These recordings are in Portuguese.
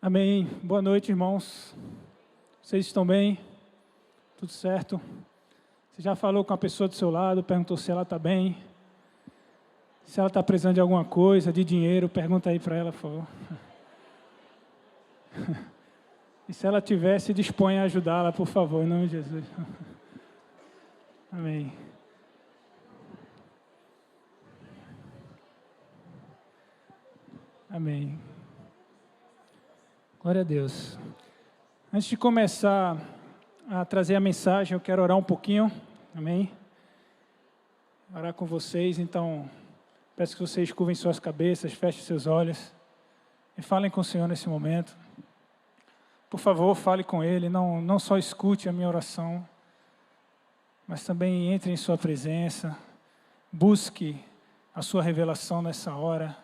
Amém. Boa noite, irmãos. Vocês estão bem? Tudo certo? Você já falou com a pessoa do seu lado, perguntou se ela está bem? Se ela está precisando de alguma coisa, de dinheiro, pergunta aí para ela, por favor. E se ela tiver, se dispõe a ajudá-la, por favor, em nome de Jesus. Amém. Amém. Glória a Deus. Antes de começar a trazer a mensagem, eu quero orar um pouquinho. Amém? Orar com vocês, então peço que vocês curvem suas cabeças, fechem seus olhos e falem com o Senhor nesse momento. Por favor, fale com Ele, não só escute a minha oração, mas também entre em sua presença, busque a sua revelação nessa hora,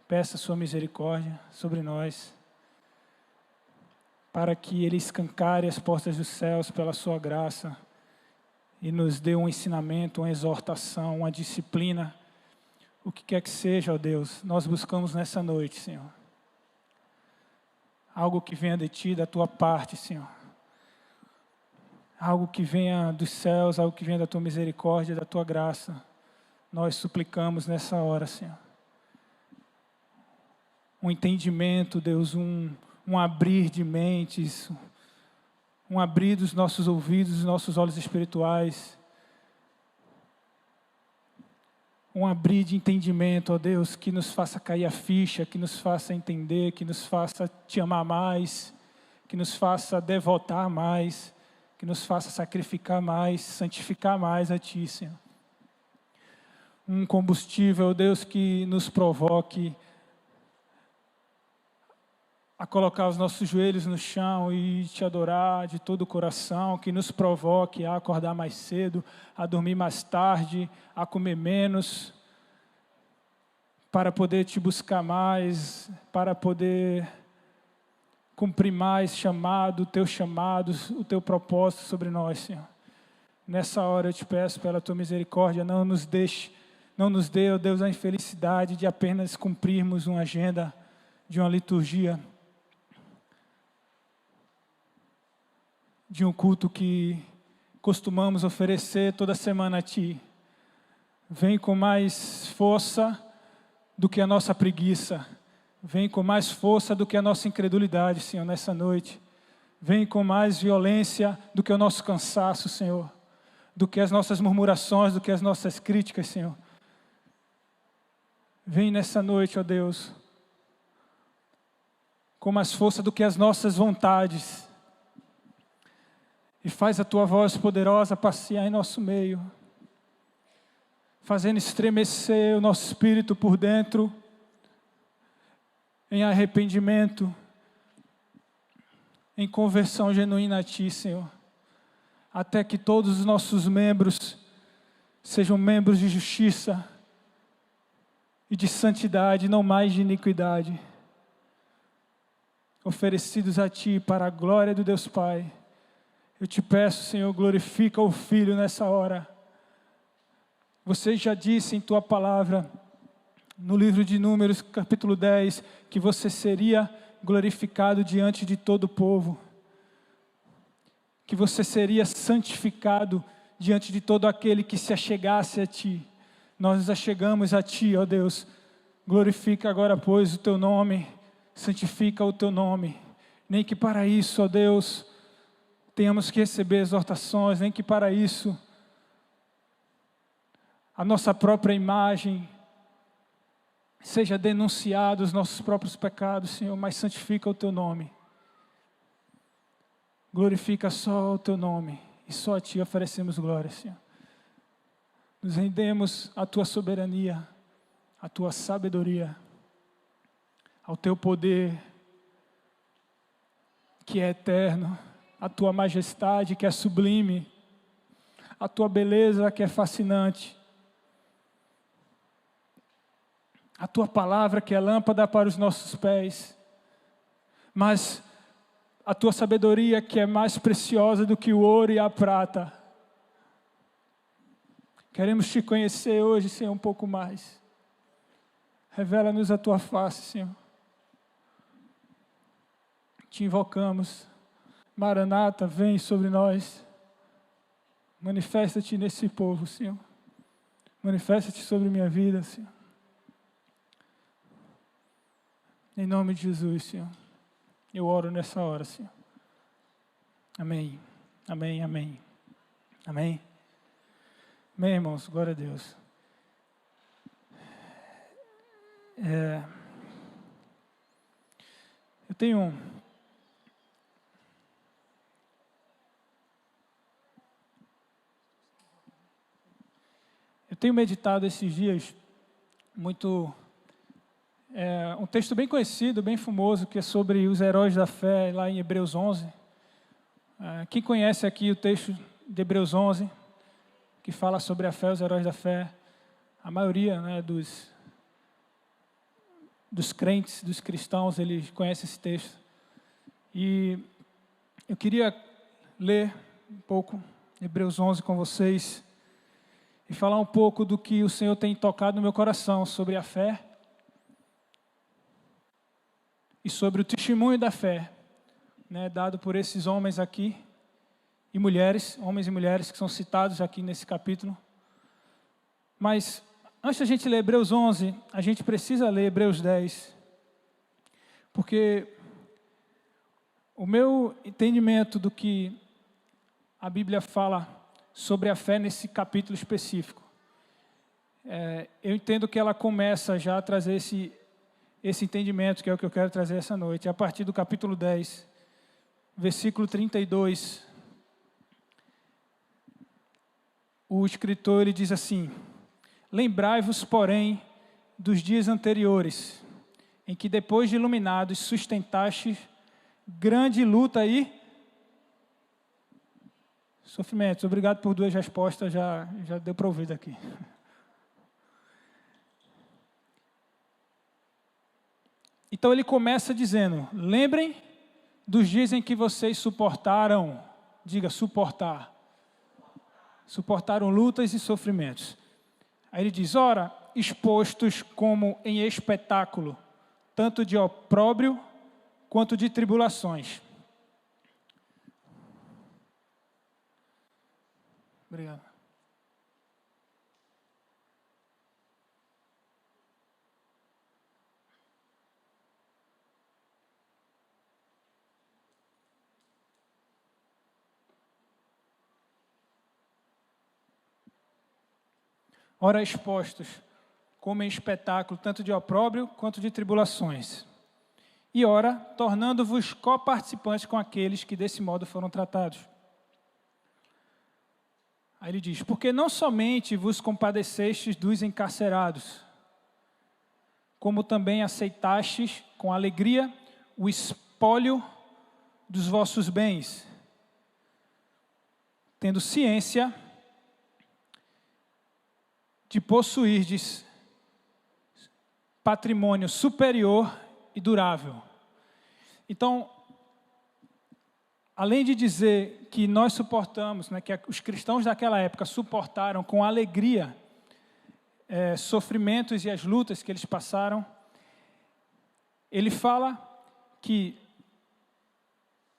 peça a sua misericórdia sobre nós, para que Ele escancare as portas dos céus pela sua graça e nos dê um ensinamento, uma exortação, uma disciplina, o que quer que seja, ó Deus, nós buscamos nessa noite, Senhor. Algo que venha de Ti, da Tua parte, Senhor. Algo que venha dos céus, algo que venha da Tua misericórdia, da Tua graça. Nós suplicamos nessa hora, Senhor. Um entendimento, Deus, um abrir de mentes, um abrir dos nossos ouvidos, dos nossos olhos espirituais, um abrir de entendimento, ó Deus, que nos faça cair a ficha, que nos faça entender, que nos faça Te amar mais, que nos faça devotar mais, que nos faça sacrificar mais, santificar mais a Ti, Senhor. Um combustível, ó Deus, que nos provoque a colocar os nossos joelhos no chão e Te adorar de todo o coração, que nos provoque a acordar mais cedo, a dormir mais tarde, a comer menos, para poder Te buscar mais, para poder cumprir mais Teus chamados, o Teu propósito sobre nós, Senhor. Nessa hora eu Te peço pela Tua misericórdia, não nos dê, ó Deus, a infelicidade de apenas cumprirmos uma agenda de uma liturgia, de um culto que costumamos oferecer toda semana a Ti. Vem com mais força do que a nossa preguiça. Vem com mais força do que a nossa incredulidade, Senhor, nessa noite. Vem com mais violência do que o nosso cansaço, Senhor. Do que as nossas murmurações, do que as nossas críticas, Senhor. Vem nessa noite, ó Deus, com mais força do que as nossas vontades. E faz a Tua voz poderosa passear em nosso meio, fazendo estremecer o nosso espírito por dentro, em arrependimento, em conversão genuína a Ti, Senhor, até que todos os nossos membros sejam membros de justiça e de santidade, não mais de iniquidade, oferecidos a Ti para a glória do Deus Pai. Eu Te peço, Senhor, glorifica o Filho nessa hora. Você já disse em Tua palavra, no livro de Números, capítulo 10, que você seria glorificado diante de todo o povo. Que você seria santificado diante de todo aquele que se achegasse a Ti. Nós nos achegamos a Ti, ó Deus. Glorifica agora, pois, o Teu nome, santifica o Teu nome. Nem que para isso, ó Deus, tenhamos que receber exortações, nem que para isso a nossa própria imagem seja denunciada, os nossos próprios pecados, Senhor, mas santifica o Teu nome. Glorifica só o Teu nome e só a Ti oferecemos glória, Senhor. Nos rendemos à Tua soberania, à Tua sabedoria, ao Teu poder que é eterno, a Tua majestade que é sublime, a Tua beleza que é fascinante, a Tua palavra que é lâmpada para os nossos pés, mas a Tua sabedoria que é mais preciosa do que o ouro e a prata. Queremos Te conhecer hoje, Senhor, um pouco mais. Revela-nos a Tua face, Senhor. te invocamos. Maranata, vem sobre nós. Manifesta-te nesse povo, Senhor. Manifesta-te sobre minha vida, Senhor. Em nome de Jesus, Senhor. Eu oro nessa hora, Senhor. Amém. Amém, amém. Amém. Amém, irmãos. Glória a Deus. Eu tenho meditado esses dias muito um texto bem conhecido, bem famoso, que é sobre os heróis da fé, lá em Hebreus 11. Quem conhece aqui o texto de Hebreus 11, que fala sobre a fé, os heróis da fé? A maioria, né, dos crentes, dos cristãos, eles conhecem esse texto. E eu queria ler um pouco Hebreus 11 com vocês e falar um pouco do que o Senhor tem tocado no meu coração sobre a fé e sobre o testemunho da fé, né, dado por esses homens aqui e mulheres, homens e mulheres que são citados aqui nesse capítulo. Mas antes da gente ler Hebreus 11, a gente precisa ler Hebreus 10, porque o meu entendimento do que a Bíblia fala sobre a fé nesse capítulo específico, eu entendo que ela começa já a trazer esse entendimento, que é o que eu quero trazer essa noite, a partir do capítulo 10, versículo 32. O escritor ele diz assim: lembrai-vos, porém, dos dias anteriores, em que depois de iluminados sustentastes grande luta e sofrimentos. Obrigado por 2 respostas, já deu para ouvir daqui. Então ele começa dizendo: lembrem dos dias em que vocês suportaram, diga suportar, suportaram lutas e sofrimentos. Aí ele diz: ora, expostos como em espetáculo, tanto de opróbrio quanto de tribulações. Obrigado. Ora, expostos como em espetáculo, tanto de opróbrio quanto de tribulações. E ora, tornando-vos coparticipantes com aqueles que desse modo foram tratados. Aí ele diz: porque não somente vos compadecestes dos encarcerados, como também aceitastes com alegria o espólio dos vossos bens, tendo ciência de possuirdes patrimônio superior e durável. Então, além de dizer que nós suportamos, né, que os cristãos daquela época suportaram com alegria sofrimentos e as lutas que eles passaram, ele fala que,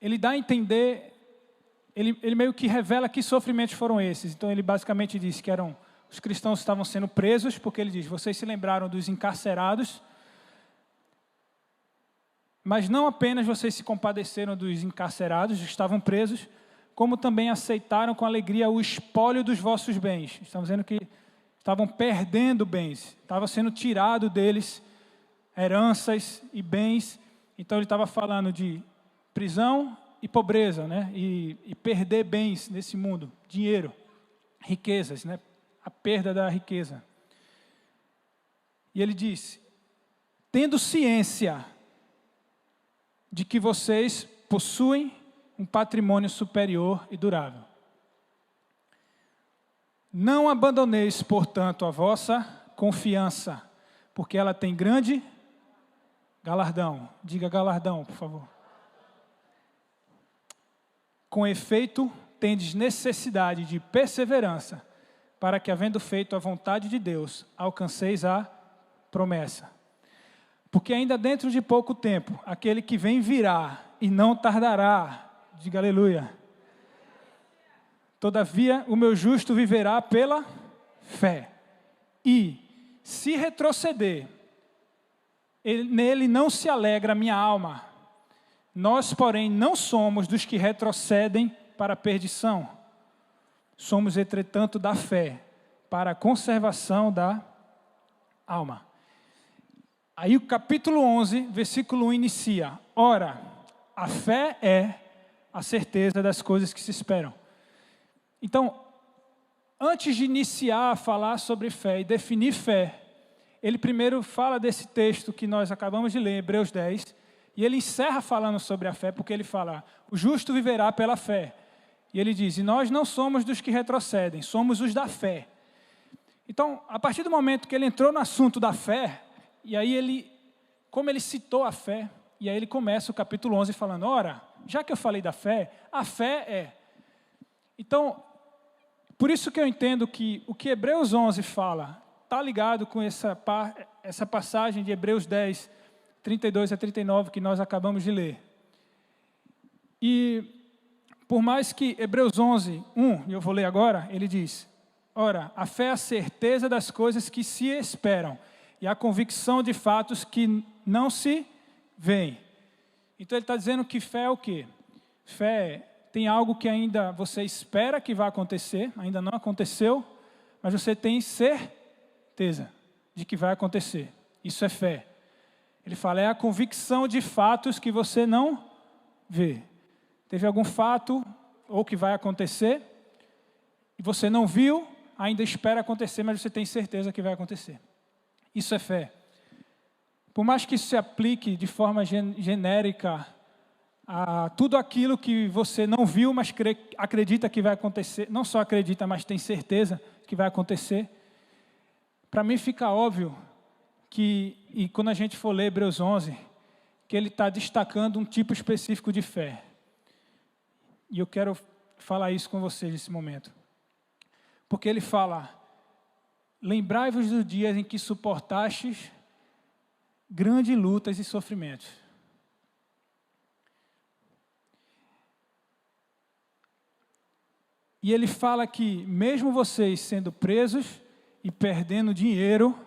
ele dá a entender, ele meio que revela que sofrimentos foram esses. Então ele basicamente diz que os cristãos estavam sendo presos, porque ele diz: vocês se lembraram dos encarcerados, mas não apenas vocês se compadeceram dos encarcerados, estavam presos, como também aceitaram com alegria o espólio dos vossos bens. Estamos dizendo que estavam perdendo bens, estava sendo tirado deles heranças e bens. Então ele estava falando de prisão e pobreza, né? E perder bens nesse mundo, dinheiro, riquezas, né? A perda da riqueza. E ele diz: tendo ciência de que vocês possuem um patrimônio superior e durável. Não abandoneis, portanto, a vossa confiança, porque ela tem grande galardão. Diga galardão, por favor. Com efeito, tendes necessidade de perseverança, para que, havendo feito a vontade de Deus, alcanceis a promessa. Porque ainda dentro de pouco tempo, aquele que vem virá, e não tardará. Diga aleluia. Todavia, o meu justo viverá pela fé. E, se retroceder, nele não se alegra a minha alma. Nós, porém, não somos dos que retrocedem para a perdição. Somos, entretanto, da fé, para a conservação da alma. Aí o capítulo 11, versículo 1 inicia. Ora, a fé é a certeza das coisas que se esperam. Então, antes de iniciar a falar sobre fé e definir fé, ele primeiro fala desse texto que nós acabamos de ler, Hebreus 10, e ele encerra falando sobre a fé, porque ele fala, o justo viverá pela fé. E ele diz, e nós não somos dos que retrocedem, somos os da fé. Então, a partir do momento que ele entrou no assunto da fé, e aí como ele citou a fé, e aí ele começa o capítulo 11 falando, ora, já que eu falei da fé, a fé é. Então, por isso que eu entendo que o que Hebreus 11 fala, está ligado com essa passagem de Hebreus 10, 32 a 39, que nós acabamos de ler. E por mais que Hebreus 11, 1, e eu vou ler agora, ele diz, ora, a fé é a certeza das coisas que se esperam, e a convicção de fatos que não se veem. Então ele está dizendo que fé é o quê? Fé tem algo que ainda você espera que vai acontecer, ainda não aconteceu, mas você tem certeza de que vai acontecer. Isso é fé. Ele fala, é a convicção de fatos que você não vê. Teve algum fato ou que vai acontecer, e você não viu, ainda espera acontecer, mas você tem certeza que vai acontecer. Isso é fé. Por mais que isso se aplique de forma genérica a tudo aquilo que você não viu, mas acredita que vai acontecer, não só acredita, mas tem certeza que vai acontecer, para mim fica óbvio que, e quando a gente for ler Hebreus 11, que ele está destacando um tipo específico de fé. E eu quero falar isso com vocês nesse momento. Porque ele fala, lembrai-vos dos dias em que suportastes grandes lutas e sofrimentos. E ele fala que mesmo vocês sendo presos e perdendo dinheiro,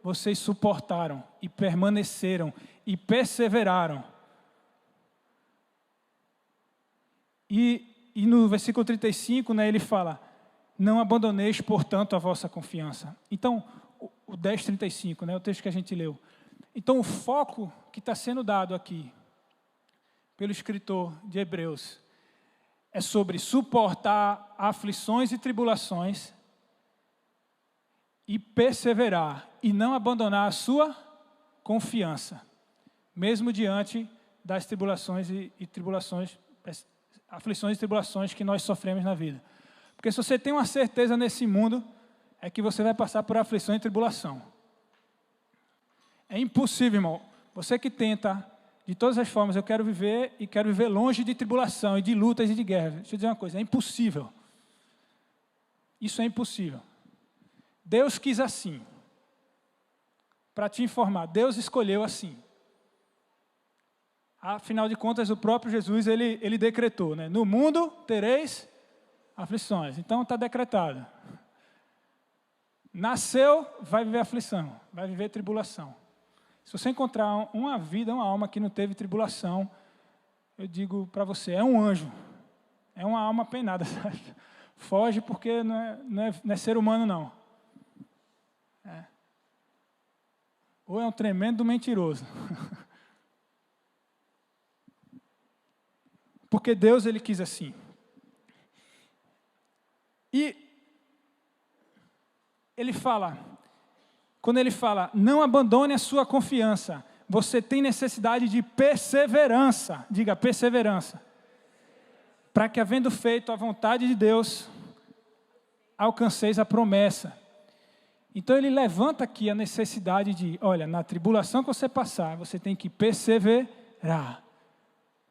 vocês suportaram e permaneceram e perseveraram. E no versículo 35, né, ele fala, não abandoneis, portanto, a vossa confiança. Então, o 10:35, né, o texto que a gente leu. Então, o foco que está sendo dado aqui, pelo escritor de Hebreus, é sobre suportar aflições e tribulações e perseverar e não abandonar a sua confiança, mesmo diante das tribulações e tribulações, aflições e tribulações que nós sofremos na vida. Porque se você tem uma certeza nesse mundo, é que você vai passar por aflição e tribulação. É impossível, irmão. Você que tenta, de todas as formas, eu quero viver longe de tribulação e de lutas e de guerras. Deixa eu dizer uma coisa, é impossível. Isso é impossível. Deus quis assim. Para te informar, Deus escolheu assim. Afinal de contas, o próprio Jesus, ele decretou, né? No mundo tereis aflições. Então está decretado. Nasceu, vai viver aflição, vai viver tribulação. Se você encontrar uma vida, uma alma que não teve tribulação, eu digo para você, é um anjo. É uma alma penada. Sabe? Foge porque não é ser humano, não. É. Ou é um tremendo mentiroso. Porque Deus, ele quis assim. E ele fala, quando ele fala, não abandone a sua confiança, você tem necessidade de perseverança, diga perseverança, para que havendo feito a vontade de Deus, alcanceis a promessa. Então ele levanta aqui a necessidade de, olha, na tribulação que você passar, você tem que perseverar.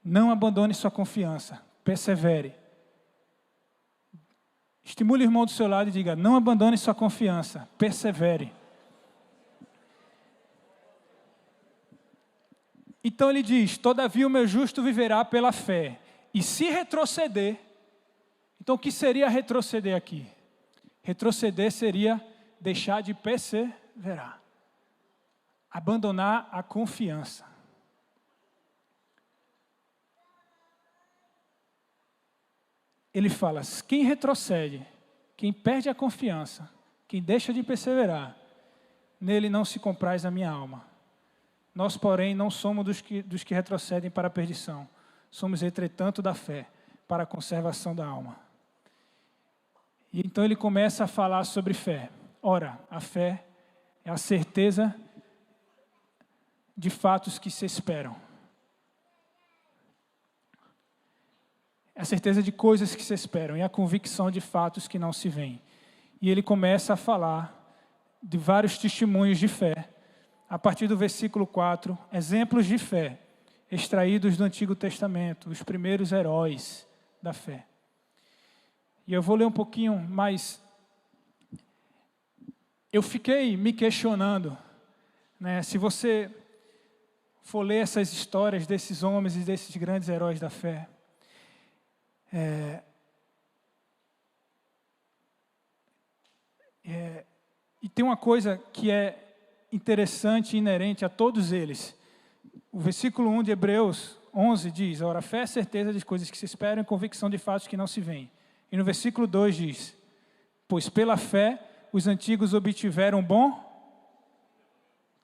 Não abandone sua confiança, persevere. Estimule o irmão do seu lado e diga, não abandone sua confiança, persevere. Então ele diz, todavia o meu justo viverá pela fé. E se retroceder, então o que seria retroceder aqui? Retroceder seria deixar de perseverar. Abandonar a confiança. Ele fala, quem retrocede, quem perde a confiança, quem deixa de perseverar, nele não se compraz a minha alma. Nós, porém, não somos dos que retrocedem para a perdição. Somos, entretanto, da fé, para a conservação da alma. E então ele começa a falar sobre fé. Ora, a fé é a certeza de fatos que se esperam. É a certeza de coisas que se esperam e a convicção de fatos que não se veem. E ele começa a falar de vários testemunhos de fé. A partir do versículo 4, exemplos de fé, extraídos do Antigo Testamento, os primeiros heróis da fé. E eu vou ler um pouquinho, mas eu fiquei me questionando, né, se você for ler essas histórias desses homens e desses grandes heróis da fé, e tem uma coisa que é interessante e inerente a todos eles. O versículo 1 de Hebreus 11 diz, ora, fé é certeza de coisas que se esperam e convicção de fatos que não se veem. E no versículo 2 diz, pois pela fé os antigos obtiveram bom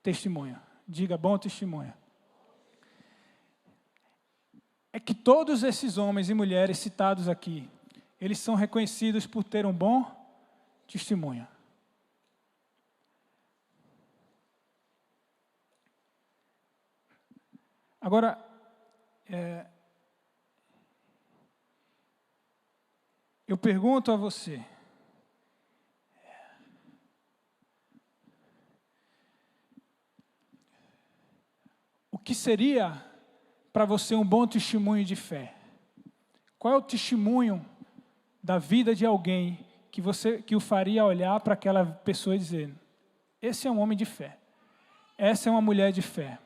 testemunho. Diga, bom testemunho. É que todos esses homens e mulheres citados aqui, eles são reconhecidos por ter um bom testemunho. Agora, eu pergunto a você, o que seria para você um bom testemunho de fé? Qual é o testemunho da vida de alguém que o faria olhar para aquela pessoa e dizer, esse é um homem de fé, essa é uma mulher de fé?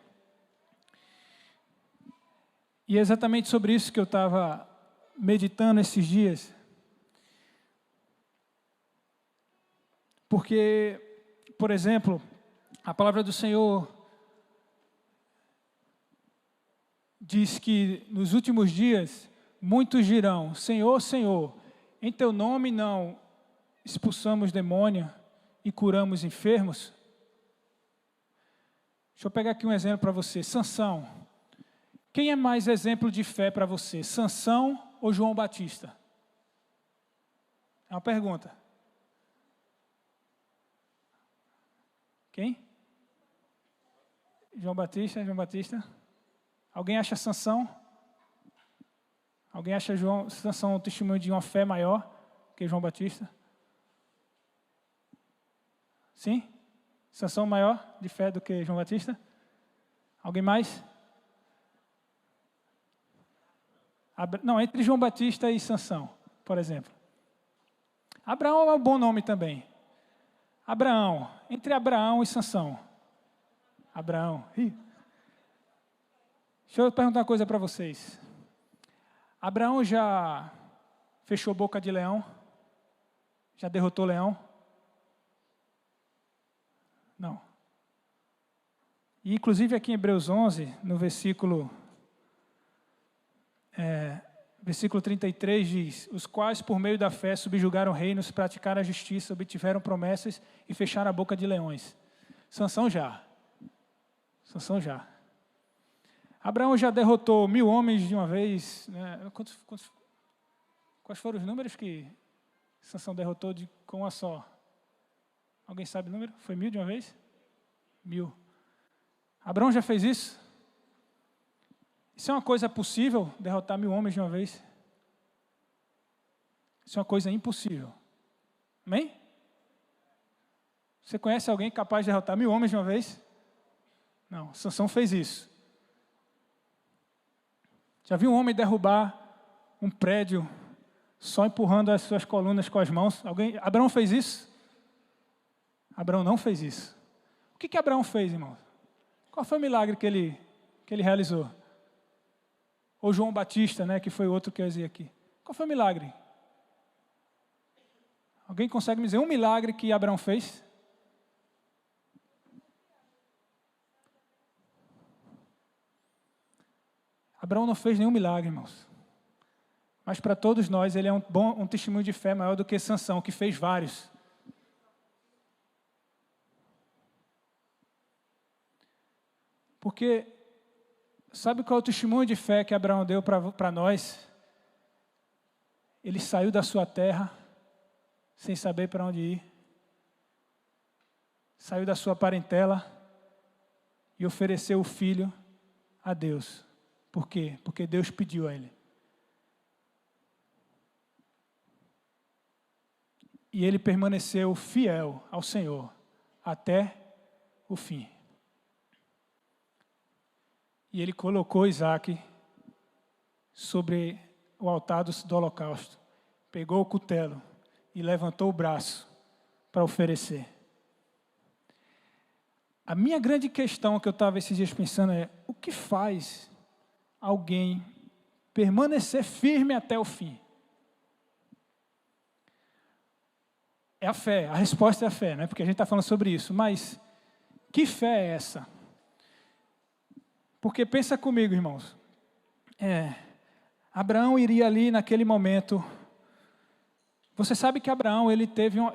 E é exatamente sobre isso que eu estava meditando esses dias. Porque, por exemplo, a palavra do Senhor diz que nos últimos dias, muitos dirão, Senhor, Senhor, em teu nome não expulsamos demônio e curamos enfermos? Deixa eu pegar aqui um exemplo para você, Sansão. Quem é mais exemplo de fé para você, Sansão ou João Batista? É uma pergunta. Quem? João Batista. Alguém acha Sansão? Alguém acha Sansão um testemunho de uma fé maior que João Batista? Sim? Sansão maior de fé do que João Batista? Alguém mais? Não, entre João Batista e Sansão, por exemplo. Abraão é um bom nome também. Abraão, entre Abraão e Sansão. Abraão. Ih. Deixa eu perguntar uma coisa para vocês. Abraão já fechou boca de leão? Já derrotou leão? Não. E inclusive aqui em Hebreus 11, no versículo 33 diz, os quais por meio da fé subjugaram reinos, praticaram a justiça, obtiveram promessas e fecharam a boca de leões. Sansão já. Abraão já derrotou 1000 homens de uma vez. Né? Quais foram os números que Sansão derrotou com uma só? Alguém sabe o número? Foi 1000 de uma vez? 1000. Abraão já fez isso? Isso é uma coisa possível, derrotar 1000 homens de uma vez? Isso é uma coisa impossível. Amém? Você conhece alguém capaz de derrotar 1000 homens de uma vez? Não, Sansão fez isso. Já viu um homem derrubar um prédio só empurrando as suas colunas com as mãos? Abraão fez isso? Abraão não fez isso. O que Abraão fez, irmão? Qual foi o milagre que ele que ele realizou? Ou João Batista, né, que foi outro que eu dizia aqui. Qual foi o milagre? Alguém consegue me dizer um milagre que Abraão fez? Abraão não fez nenhum milagre, irmãos. Mas para todos nós, ele é um testemunho de fé maior do que Sansão, que fez vários. Porque, sabe qual é o testemunho de fé que Abraão deu para nós? Ele saiu da sua terra, sem saber para onde ir. Saiu da sua parentela e ofereceu o filho a Deus. Por quê? Porque Deus pediu a ele. E ele permaneceu fiel ao Senhor até o fim. E ele colocou Isaac sobre o altar do holocausto. Pegou o cutelo e levantou o braço para oferecer. A minha grande questão que eu estava esses dias pensando é: o que faz alguém permanecer firme até o fim? É a fé, a resposta é a fé, né? Porque a gente está falando sobre isso. Mas que fé é essa? Porque pensa comigo, irmãos. Abraão iria ali naquele momento. Você sabe que Abraão ele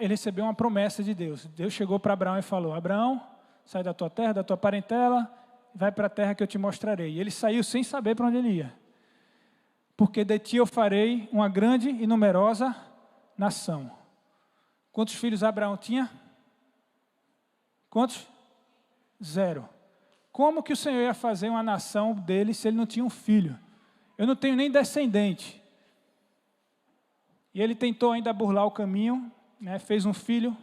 recebeu uma promessa de Deus. Deus chegou para Abraão e falou: Abraão, sai da tua terra, da tua parentela, vai para a terra que eu te mostrarei. E ele saiu sem saber para onde ele ia. Porque de ti eu farei uma grande e numerosa nação. Quantos filhos Abraão tinha? Quantos? 0. Como que o Senhor ia fazer uma nação dele se ele não tinha um filho? Eu não tenho nem descendente. E ele tentou ainda burlar o caminho, né? Fez um filho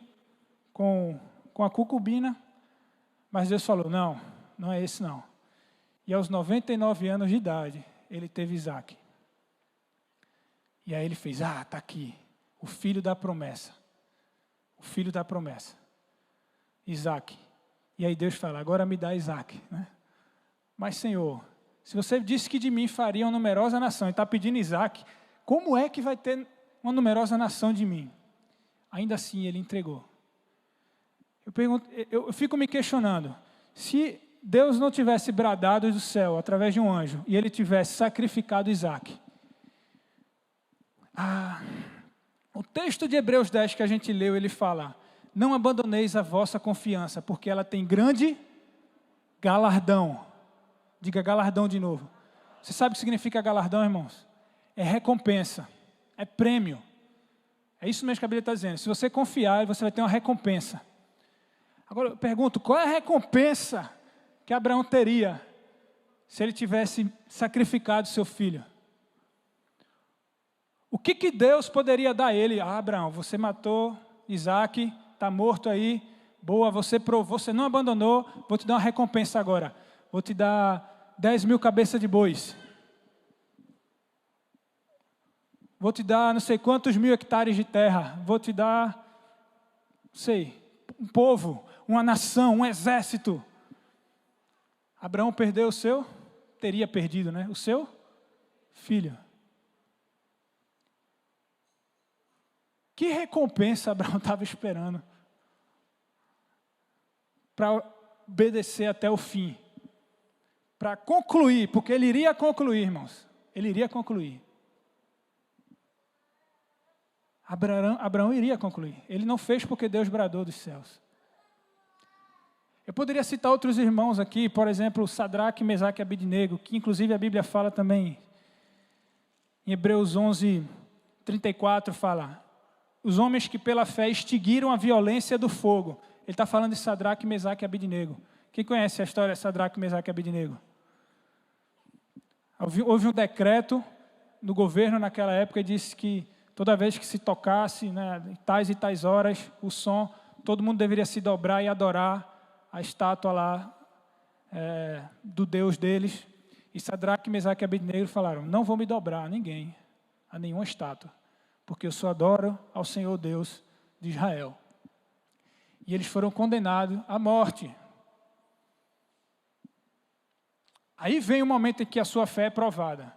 com a concubina, mas Deus falou: não, não é esse não. E aos 99 anos de idade, ele teve Isaac. E aí ele fez: está aqui, o filho da promessa. O filho da promessa, Isaac. E aí Deus fala: agora me dá Isaac, né? Mas Senhor, se você disse que de mim faria uma numerosa nação e está pedindo Isaac, como é que vai ter uma numerosa nação de mim? Ainda assim ele entregou. Eu fico me questionando, se Deus não tivesse bradado do céu através de um anjo e ele tivesse sacrificado Isaac, o texto de Hebreus 10 que a gente leu, ele fala: não abandoneis a vossa confiança, porque ela tem grande galardão. Diga galardão de novo. Você sabe o que significa galardão, irmãos? É recompensa, é prêmio. É isso mesmo que a Bíblia está dizendo. Se você confiar, você vai ter uma recompensa. Agora eu pergunto, qual é a recompensa que Abraão teria se ele tivesse sacrificado seu filho? O que Deus poderia dar a ele? Abraão, você matou Isaac, está morto aí, boa, você provou, você não abandonou, vou te dar uma recompensa agora. Vou te dar 10.000 cabeças de bois. Vou te dar não sei quantos 1.000 hectares de terra. Vou te dar, não sei, um povo, uma nação, um exército. Abraão perdeu o seu, teria perdido, né? O seu filho. Que recompensa Abraão estava esperando para obedecer até o fim? Para concluir, porque ele iria concluir, irmãos. Ele iria concluir. Abraão iria concluir. Ele não fez porque Deus bradou dos céus. Eu poderia citar outros irmãos aqui, por exemplo, Sadraque, Mesaque e Abednego, que inclusive a Bíblia fala também, em Hebreus 11, 34, fala: os homens que pela fé extinguiram a violência do fogo. Ele está falando de Sadraque, Mesaque e Abednego. Quem conhece a história de Sadraque, Mesaque e Abednego? Houve um decreto no governo naquela época e disse que toda vez que se tocasse, né, em tais e tais horas, o som, todo mundo deveria se dobrar e adorar a estátua lá do Deus deles. E Sadraque, Mesaque e Abednego falaram: não vou me dobrar a ninguém, a nenhuma estátua, porque eu só adoro ao Senhor Deus de Israel. E eles foram condenados à morte. Aí vem o momento em que a sua fé é provada.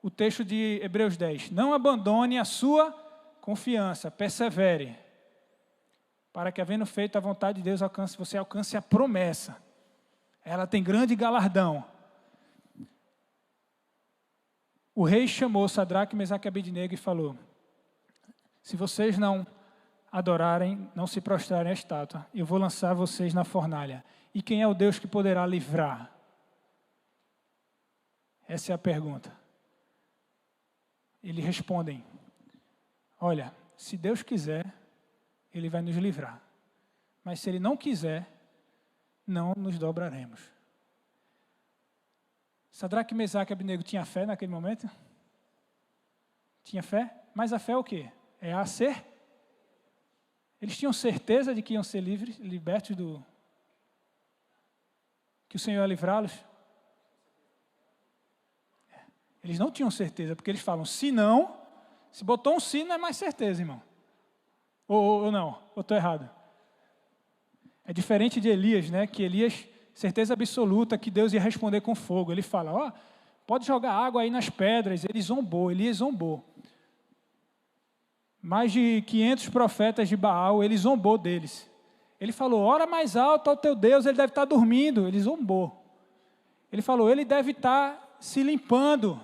O texto de Hebreus 10. Não abandone a sua confiança, persevere, para que, havendo feito a vontade de Deus, você alcance a promessa. Ela tem grande galardão. O rei chamou Sadraque, Mesaque e Abednego e falou: se vocês não adorarem, não se prostrarem à estátua, eu vou lançar vocês na fornalha. E quem é o Deus que poderá livrar? Essa é a pergunta. Eles respondem: olha, se Deus quiser, Ele vai nos livrar. Mas se Ele não quiser, não nos dobraremos. Sadraque, Mesaque e Abednego tinha fé naquele momento? Tinha fé? Mas a fé é o quê? É a ser. Eles tinham certeza de que iam ser livres, libertos que o Senhor ia livrá-los? Eles não tinham certeza, porque eles falam, se não, se botou um se, não é mais certeza, irmão. Ou não, ou estou errado. É diferente de Elias, né? Que Elias, certeza absoluta que Deus ia responder com fogo. Ele fala, ó, pode jogar água aí nas pedras. Ele zombou, Elias zombou. Mais de 500 profetas de Baal, ele zombou deles. Ele falou, ora mais alto ao teu Deus, ele deve estar dormindo. Ele zombou. Ele falou, ele deve estar se limpando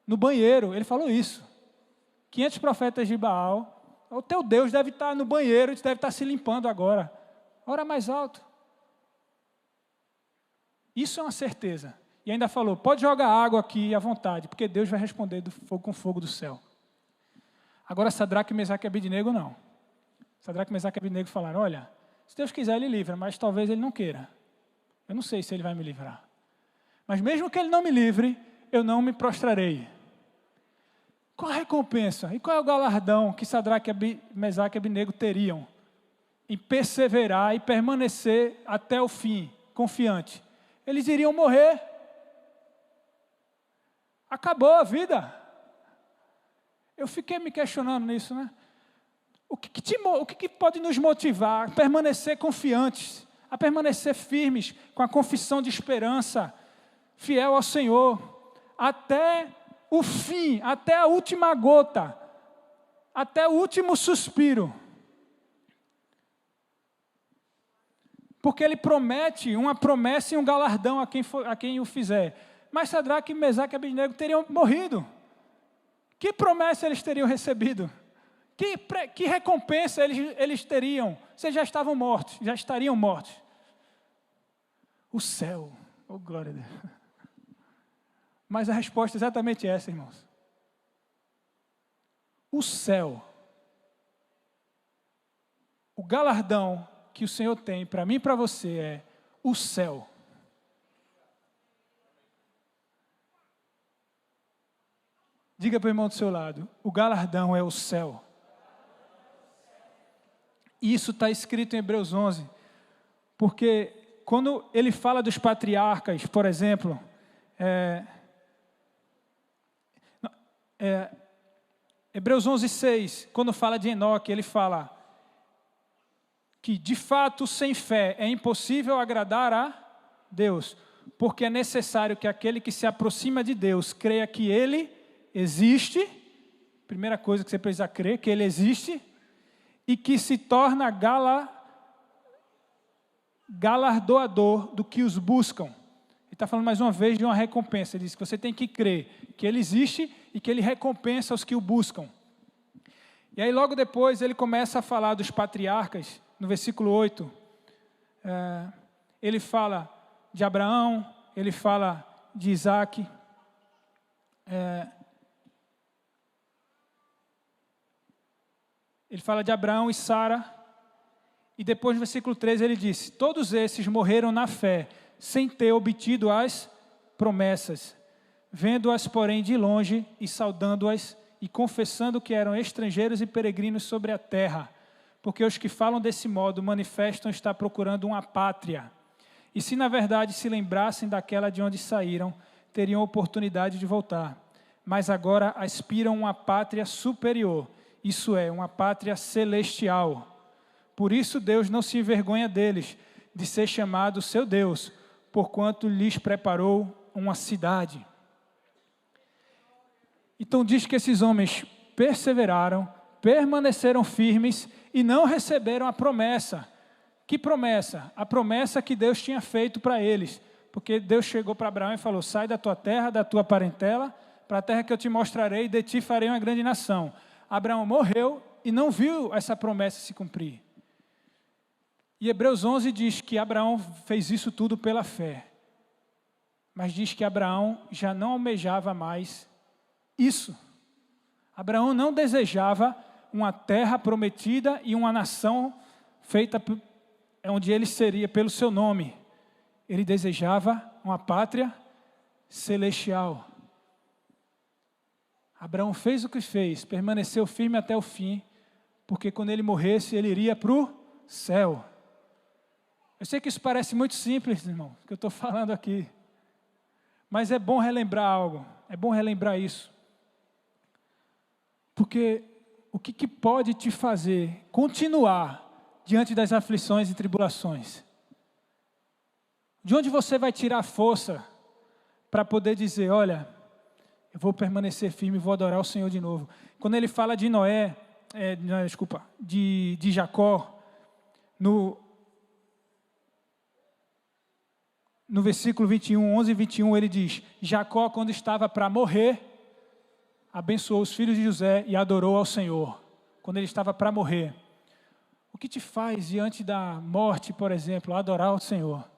no banheiro. Ele falou isso. 500 profetas de Baal, o teu Deus deve estar no banheiro, deve estar se limpando agora. Ora mais alto. Isso é uma certeza. E ainda falou, pode jogar água aqui à vontade, porque Deus vai responder com fogo do céu. Agora Sadraque, Mesaque e Abednego não. Sadraque, Mesaque e Abednego falaram, olha, se Deus quiser ele livra, mas talvez ele não queira. Eu não sei se ele vai me livrar. Mas mesmo que ele não me livre, eu não me prostrarei. Qual a recompensa? E qual é o galardão que Sadraque, Mesaque e Abednego teriam em perseverar e permanecer até o fim, confiante? Eles iriam morrer. Acabou a vida. Eu fiquei me questionando nisso, né? O que pode nos motivar a permanecer confiantes, a permanecer firmes com a confissão de esperança, fiel ao Senhor, até o fim, até a última gota, até o último suspiro? Porque ele promete uma promessa e um galardão a quem o fizer. Mas Sadraque, Mesaque e Abednego teriam morrido. Que promessa eles teriam recebido? Que recompensa eles teriam? Vocês já estavam mortos, já estariam mortos. O céu, oh glória a Deus. Mas a resposta é exatamente essa, irmãos. O céu, o galardão que o Senhor tem para mim e para você é o céu. Diga para o irmão do seu lado, o galardão é o céu. Isso está escrito em Hebreus 11, porque quando ele fala dos patriarcas, por exemplo, Hebreus 11:6, quando fala de Enoque, ele fala que de fato sem fé é impossível agradar a Deus, porque é necessário que aquele que se aproxima de Deus creia que Ele existe, primeira coisa que você precisa crer, que Ele existe, e que se torna galardoador do que os buscam. Ele está falando mais uma vez de uma recompensa. Ele diz que você tem que crer que Ele existe e que Ele recompensa os que o buscam. E aí logo depois ele começa a falar dos patriarcas, no versículo 8. Ele fala de Abraão, ele fala de Isaac. Ele fala de Abraão e Sara. E depois no versículo 13 ele diz, todos esses morreram na fé, sem ter obtido as promessas, vendo-as, porém, de longe e saudando-as e confessando que eram estrangeiros e peregrinos sobre a terra, porque os que falam desse modo manifestam estar procurando uma pátria. E se na verdade se lembrassem daquela de onde saíram, teriam oportunidade de voltar. Mas agora aspiram a uma pátria superior, isso é, uma pátria celestial. Por isso Deus não se envergonha deles, de ser chamado seu Deus, porquanto lhes preparou uma cidade. Então diz que esses homens perseveraram, permaneceram firmes e não receberam a promessa. Que promessa? A promessa que Deus tinha feito para eles. Porque Deus chegou para Abraão e falou: sai da tua terra, da tua parentela, para a terra que eu te mostrarei, e de ti farei uma grande nação. Abraão morreu e não viu essa promessa se cumprir. E Hebreus 11 diz que Abraão fez isso tudo pela fé. Mas diz que Abraão já não almejava mais isso. Abraão não desejava uma terra prometida e uma nação feita onde ele seria pelo seu nome. Ele desejava uma pátria celestial. Abraão fez o que fez, permaneceu firme até o fim, porque quando ele morresse, ele iria para o céu. Eu sei que isso parece muito simples, irmão, que eu estou falando aqui. Mas é bom relembrar algo, é bom relembrar isso. Porque o que pode te fazer continuar diante das aflições e tribulações? De onde você vai tirar força para poder dizer: olha, eu vou permanecer firme e vou adorar o Senhor de novo? Quando ele fala de de Jacó, no versículo 21, 11 e 21, ele diz: Jacó, quando estava para morrer, abençoou os filhos de José e adorou ao Senhor. Quando ele estava para morrer. O que te faz diante da morte, por exemplo, adorar ao Senhor?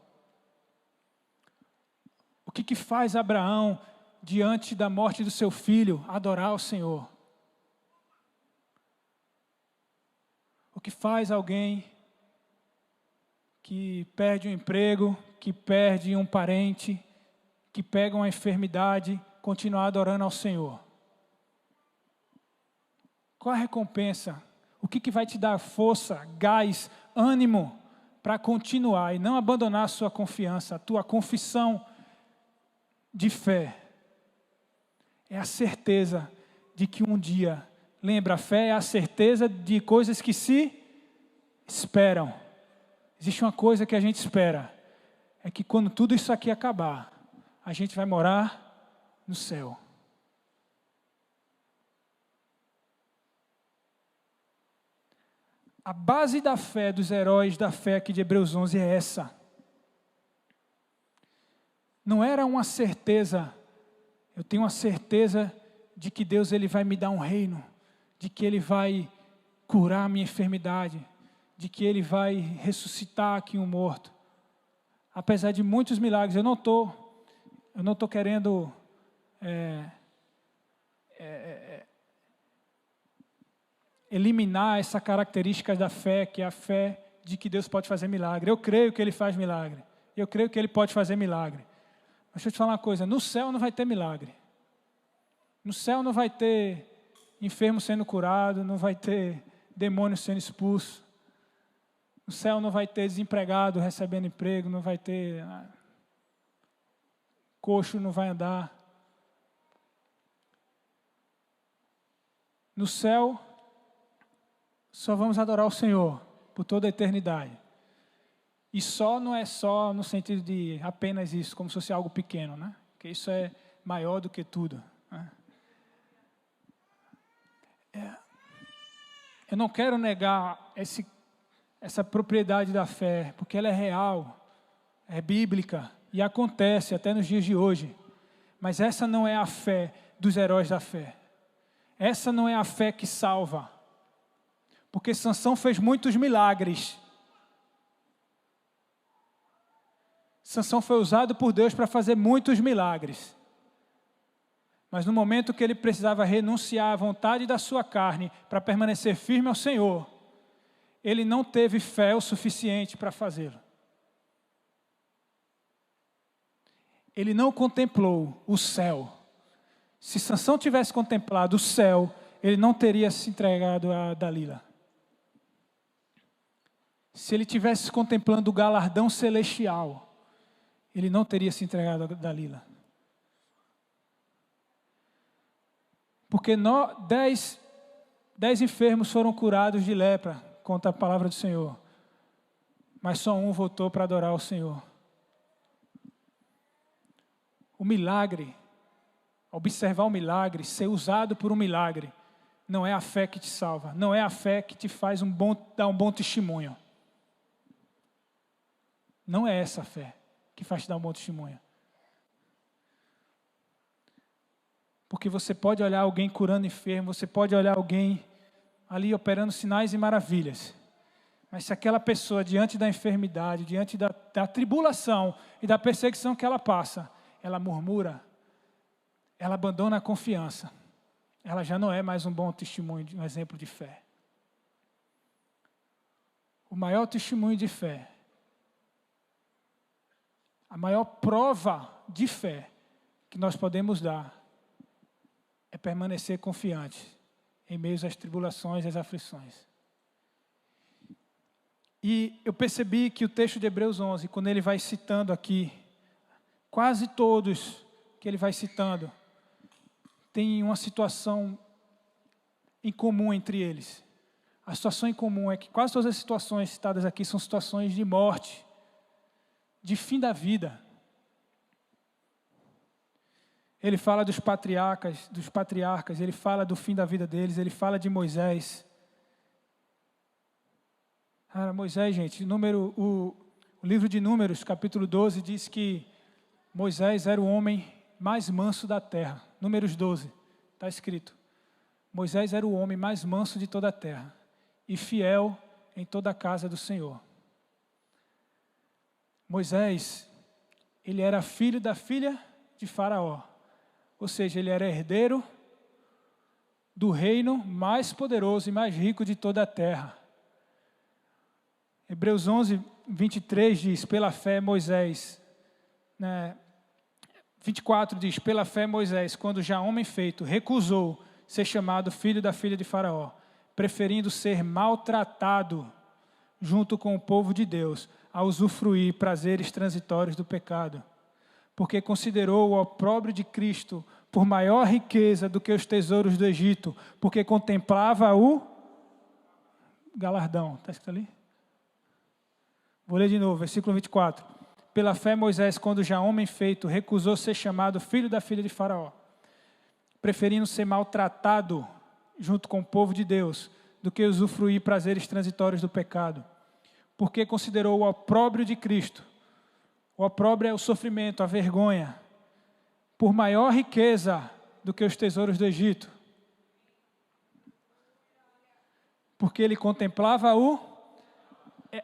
O que faz Abraão diante da morte do seu filho adorar ao Senhor? O que faz alguém que perde um emprego, que perde um parente, que pega uma enfermidade, continuar adorando ao Senhor? Qual a recompensa? O que vai te dar força, gás, ânimo para continuar e não abandonar a sua confiança, a tua confissão de fé? É a certeza de que um dia, lembra, a fé é a certeza de coisas que se esperam. Existe uma coisa que a gente espera, é que quando tudo isso aqui acabar, a gente vai morar no céu. A base da fé dos heróis da fé aqui de Hebreus 11 é essa. Não era uma certeza, eu tenho uma certeza de que Deus ele vai me dar um reino, de que Ele vai curar a minha enfermidade, de que Ele vai ressuscitar aqui um morto. Apesar de muitos milagres, eu não estou querendo eliminar essa característica da fé, que é a fé de que Deus pode fazer milagre. Eu creio que Ele faz milagre. Eu creio que Ele pode fazer milagre. Mas deixa eu te falar uma coisa, no céu não vai ter milagre. No céu não vai ter enfermo sendo curado, não vai ter demônio sendo expulso. No céu não vai ter desempregado recebendo emprego, não vai ter coxo não vai andar. No céu só vamos adorar o Senhor por toda a eternidade. E só não é só no sentido de apenas isso, como se fosse algo pequeno, né? Porque isso é maior do que tudo, né? Eu não quero negar essa propriedade da fé, porque ela é real, é bíblica e acontece até nos dias de hoje. Mas essa não é a fé dos heróis da fé. Essa não é a fé que salva. Porque Sansão fez muitos milagres. Sansão foi usado por Deus para fazer muitos milagres. Mas no momento que ele precisava renunciar à vontade da sua carne para permanecer firme ao Senhor, ele não teve fé o suficiente para fazê-lo. Ele não contemplou o céu. Se Sansão tivesse contemplado o céu, ele não teria se entregado a Dalila. Se ele tivesse contemplando o galardão celestial, ele não teria se entregado a Dalila. Porque 10 enfermos foram curados de lepra, conta a palavra do Senhor. Mas só um voltou para adorar o Senhor. O milagre, observar o milagre, ser usado por um milagre, não é a fé que te salva, não é a fé que te faz dar um bom testemunho. Não é essa a fé que faz te dar um bom testemunho. Porque você pode olhar alguém curando enfermo, você pode olhar alguém ali operando sinais e maravilhas. Mas se aquela pessoa, diante da enfermidade, diante da tribulação e da perseguição que ela passa, ela murmura, ela abandona a confiança, ela já não é mais um bom testemunho, um exemplo de fé. O maior testemunho de fé, a maior prova de fé que nós podemos dar é permanecer confiante em meio às tribulações e às aflições. E eu percebi que o texto de Hebreus 11, quando ele vai citando aqui, quase todos que ele vai citando, tem uma situação em comum entre eles. A situação em comum é que quase todas as situações citadas aqui são situações de morte, de fim da vida. Ele fala dos patriarcas, ele fala do fim da vida deles, ele fala de Moisés. Moisés, gente, o livro de Números, capítulo 12, diz que Moisés era o homem mais manso da terra. Números 12, está escrito. Moisés era o homem mais manso de toda a terra e fiel em toda a casa do Senhor. Moisés, ele era filho da filha de Faraó, ou seja, ele era herdeiro do reino mais poderoso e mais rico de toda a terra. Hebreus 11, 23 diz, pela fé Moisés, 24 diz, pela fé Moisés, quando já homem feito, recusou ser chamado filho da filha de Faraó, preferindo ser maltratado junto com o povo de Deus, a usufruir prazeres transitórios do pecado, porque considerou o opróbrio de Cristo por maior riqueza do que os tesouros do Egito, porque contemplava o galardão. Está escrito ali? Vou ler de novo, versículo 24. Pela fé Moisés, quando já homem feito, recusou ser chamado filho da filha de Faraó, preferindo ser maltratado junto com o povo de Deus, do que usufruir prazeres transitórios do pecado, porque considerou o opróbrio de Cristo. O opróbrio é o sofrimento, a vergonha, por maior riqueza do que os tesouros do Egito, porque ele contemplava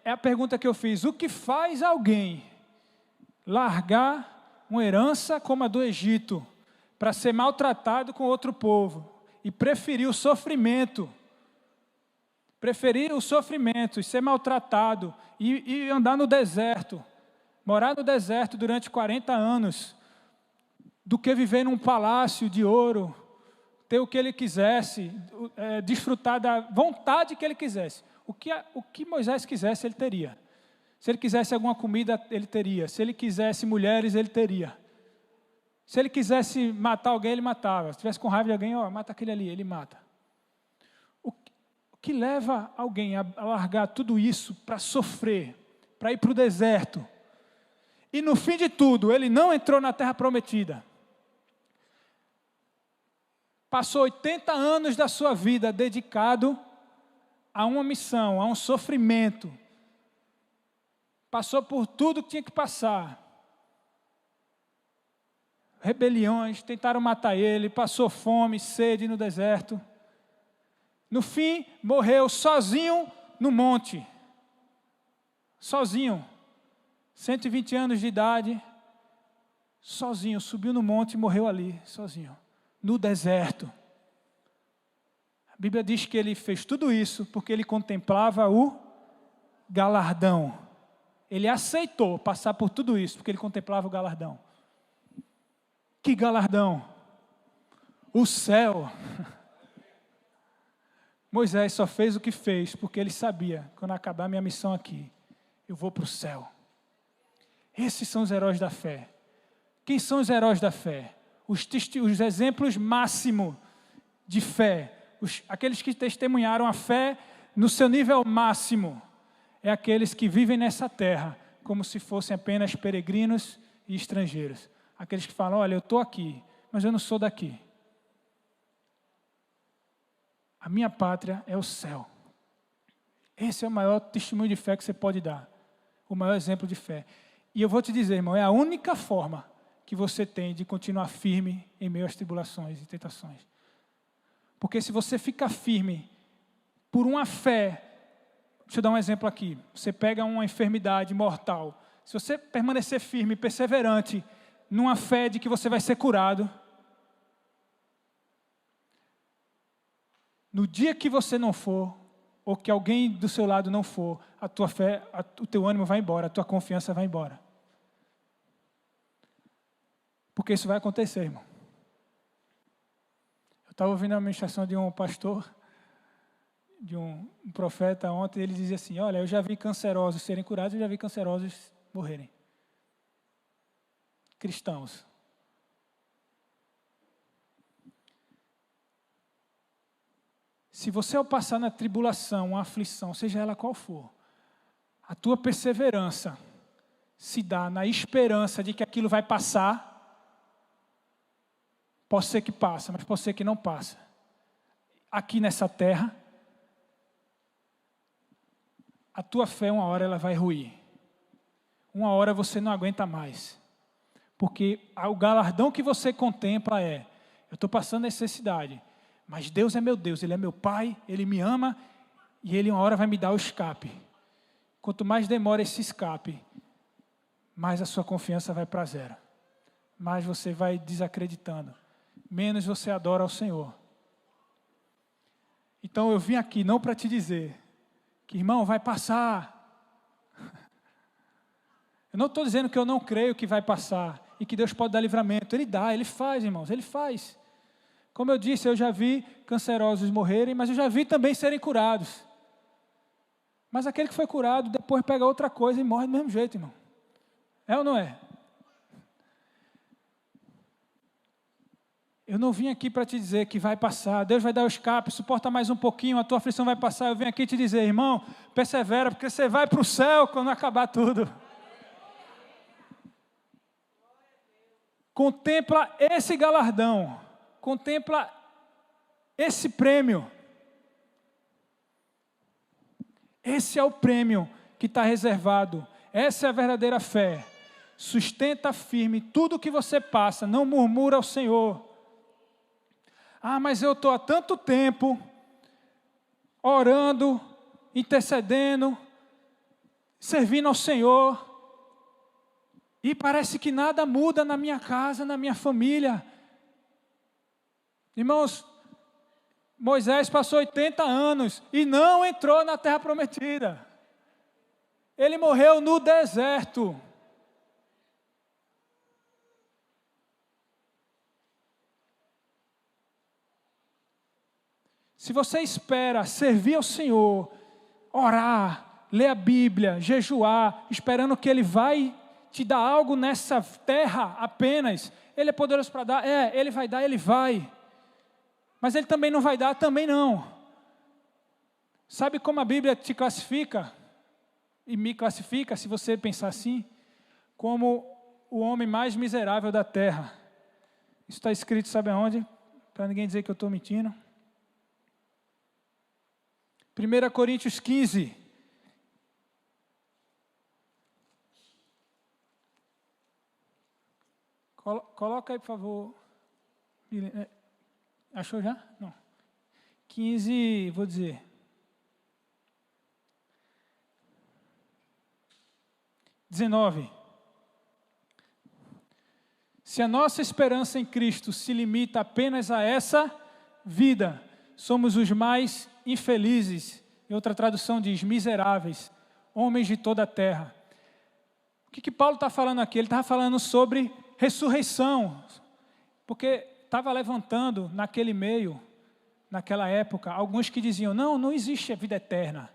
é a pergunta que eu fiz, o que faz alguém largar uma herança como a do Egito, para ser maltratado com outro povo, e preferir o sofrimento e ser maltratado, e andar no deserto, morar no deserto durante 40 anos, do que viver num palácio de ouro, ter o que ele quisesse, desfrutar da vontade que ele quisesse. O que Moisés quisesse, ele teria. Se ele quisesse alguma comida, ele teria. Se ele quisesse mulheres, ele teria. Se ele quisesse matar alguém, ele matava. Se tivesse com raiva de alguém, mata aquele ali, ele mata. O que leva alguém a largar tudo isso para sofrer, para ir para o deserto? E no fim de tudo, ele não entrou na terra prometida. Passou 80 anos da sua vida dedicado a uma missão, a um sofrimento. Passou por tudo que tinha que passar. Rebeliões, tentaram matar ele, passou fome, sede no deserto. No fim, morreu sozinho no monte. Sozinho. 120 anos de idade. Sozinho, subiu no monte e morreu ali, sozinho. No deserto. A Bíblia diz que ele fez tudo isso porque ele contemplava o galardão. Ele aceitou passar por tudo isso porque ele contemplava o galardão. Que galardão? O céu. Moisés só fez o que fez porque ele sabia, quando acabar minha missão aqui, eu vou para o céu. Esses são os heróis da fé. Quem são os heróis da fé? Os exemplos máximos de fé. Aqueles que testemunharam a fé no seu nível máximo. É aqueles que vivem nessa terra como se fossem apenas peregrinos e estrangeiros. Aqueles que falam, olha, eu estou aqui, mas eu não sou daqui. A minha pátria é o céu. Esse é o maior testemunho de fé que você pode dar. O maior exemplo de fé. E eu vou te dizer, irmão, é a única forma que você tem de continuar firme em meio às tribulações e tentações. Porque se você fica firme por uma fé, deixa eu dar um exemplo aqui. Você pega uma enfermidade mortal. Se você permanecer firme, perseverante, numa fé de que você vai ser curado, no dia que você não for, ou que alguém do seu lado não for, a tua fé, o teu ânimo vai embora, a tua confiança vai embora. Porque isso vai acontecer, irmão. Eu estava ouvindo a ministração de um pastor, de um profeta ontem, ele dizia assim, olha, eu já vi cancerosos serem curados, eu já vi cancerosos morrerem. Cristãos. Se você ao passar na tribulação, uma aflição, seja ela qual for, a tua perseverança se dá na esperança de que aquilo vai passar, pode ser que passa, mas pode ser que não passa. Aqui nessa terra, a tua fé uma hora ela vai ruir. Uma hora você não aguenta mais. Porque o galardão que você contempla é, eu estou passando necessidade, mas Deus é meu Deus, Ele é meu Pai, Ele me ama e Ele uma hora vai me dar o escape. Quanto mais demora esse escape, mais a sua confiança vai para zero. Mais você vai desacreditando. Menos você adora ao Senhor. Então eu vim aqui não para te dizer que, irmão, vai passar. Eu não estou dizendo que eu não creio que vai passar e que Deus pode dar livramento. Ele dá, Ele faz, irmãos, Ele faz. Como eu disse, eu já vi cancerosos morrerem, mas eu já vi também serem curados. Mas aquele que foi curado, depois pega outra coisa e morre do mesmo jeito, irmão. É ou não é? Eu não vim aqui para te dizer que vai passar, Deus vai dar o escape, suporta mais um pouquinho, a tua aflição vai passar. Eu vim aqui te dizer, irmão, persevera, porque você vai para o céu quando acabar tudo. Contempla esse galardão, contempla esse prêmio. Esse é o prêmio que está reservado, essa é a verdadeira fé. Sustenta firme tudo o que você passa, não murmura ao Senhor. Ah, mas eu estou há tanto tempo orando, intercedendo, servindo ao Senhor, e parece que nada muda na minha casa, na minha família. Irmãos, Moisés passou 80 anos e não entrou na terra prometida. Ele morreu no deserto. Se você espera servir ao Senhor, orar, ler a Bíblia, jejuar, esperando que Ele vai te dar algo nessa terra apenas, Ele é poderoso para dar? Ele vai dar, Ele vai. Mas Ele também não vai dar, também não. Sabe como a Bíblia te classifica? E me classifica, se você pensar assim, como o homem mais miserável da terra. Isso está escrito, sabe aonde? Para ninguém dizer que eu estou mentindo. 1 Coríntios 15. Coloca aí, por favor. Achou já? Não. 15, vou dizer. (19) Se a nossa esperança em Cristo se limita apenas a essa vida, somos os mais infelizes, e outra tradução diz, miseráveis, homens de toda a terra. O que Paulo está falando aqui? Ele estava falando sobre ressurreição, porque estava levantando naquele meio, naquela época, alguns que diziam, não existe a vida eterna.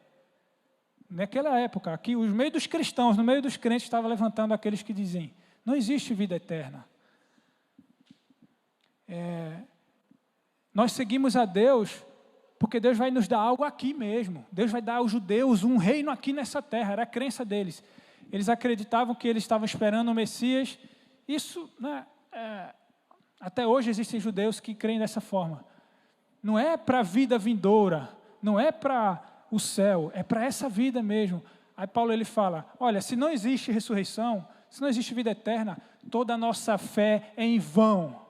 Naquela época, aqui, no meio dos cristãos, no meio dos crentes, estava levantando aqueles que dizem, não existe vida eterna. Nós seguimos a Deus porque Deus vai nos dar algo aqui mesmo. Deus vai dar aos judeus um reino aqui nessa terra, era a crença deles. Eles acreditavam que eles estavam esperando o Messias Isso, né, até hoje existem judeus que creem dessa forma. Não é para a vida vindoura, não é para o céu, é para essa vida mesmo. Aí Paulo ele fala, olha, se não existe ressurreição, se não existe vida eterna, toda a nossa fé é em vão.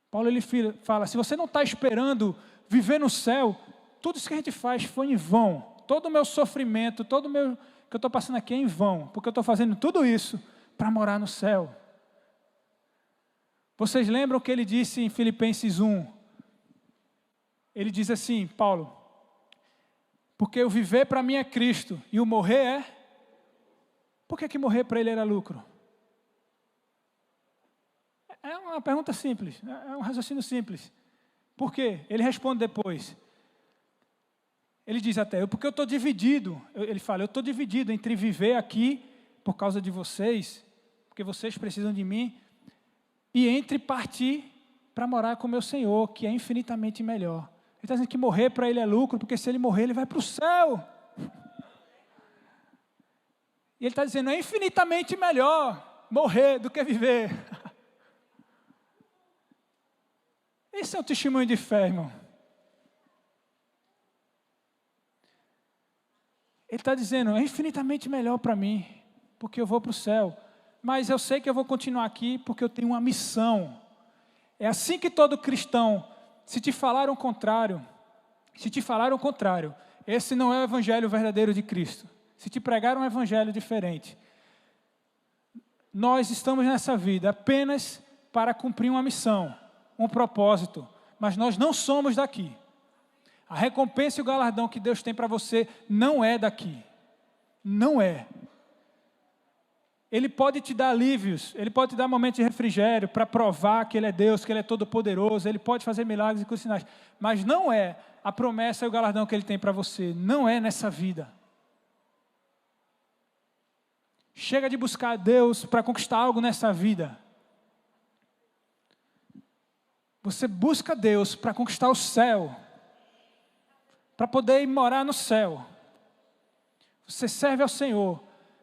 Paulo ele fala, se você não está esperando viver no céu, tudo isso que a gente faz foi em vão. Todo o meu sofrimento, todo o meu que eu estou passando aqui é em vão, porque eu estou fazendo tudo isso para morar no céu. Vocês lembram o que ele disse em Filipenses 1? Ele diz assim, Paulo, porque o viver para mim é Cristo e o morrer é? Por que morrer para ele era lucro? É uma pergunta simples, é um raciocínio simples. Por quê? Ele responde depois. Ele diz até, porque eu estou dividido, ele fala, eu estou dividido entre viver aqui por causa de vocês, porque vocês precisam de mim, e entre partir para morar com o meu Senhor, que é infinitamente melhor. Ele está dizendo que morrer para ele é lucro, porque se ele morrer, ele vai para o céu. E ele está dizendo, é infinitamente melhor morrer do que viver. Esse é um testemunho de fé, irmão. Ele está dizendo, é infinitamente melhor para mim, porque eu vou para o céu. Mas eu sei que eu vou continuar aqui, porque eu tenho uma missão. É assim que todo cristão, se te falaram o contrário, esse não é o evangelho verdadeiro de Cristo. Se te pregaram um evangelho diferente. Nós estamos nessa vida apenas para cumprir uma missão, um propósito, mas nós não somos daqui. A recompensa e o galardão que Deus tem para você não é daqui. Não é. Ele pode te dar alívios, Ele pode te dar momentos de refrigério para provar que Ele é Deus, que Ele é todo-poderoso, Ele pode fazer milagres e sinais, mas não é a promessa e o galardão que Ele tem para você, não é nessa vida. Chega de buscar a Deus para conquistar algo nessa vida. Você busca Deus para conquistar o céu, para poder ir morar no céu. Você serve ao Senhor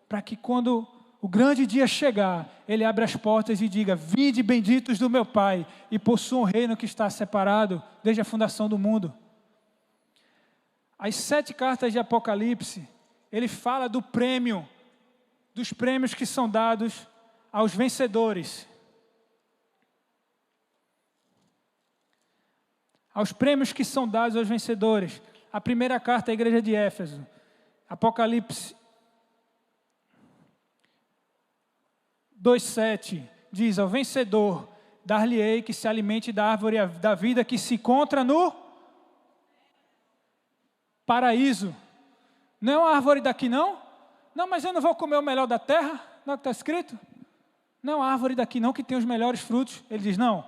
para que quando o grande dia chegar, Ele abra as portas e diga, vinde benditos do meu Pai e possuam um reino que está separado desde a fundação do mundo. As 7 cartas de Apocalipse, ele fala do prêmio, dos prêmios que são dados aos vencedores. Aos prêmios que são dados aos vencedores. A primeira carta à igreja de Éfeso, Apocalipse 2:7, diz, ao vencedor, dar-lhe-ei que se alimente da árvore da vida que se encontra no paraíso. Não é uma árvore daqui não? Não, mas eu não vou comer o melhor da terra? Não é o que está escrito? Não é uma árvore daqui não que tem os melhores frutos. Ele diz, não,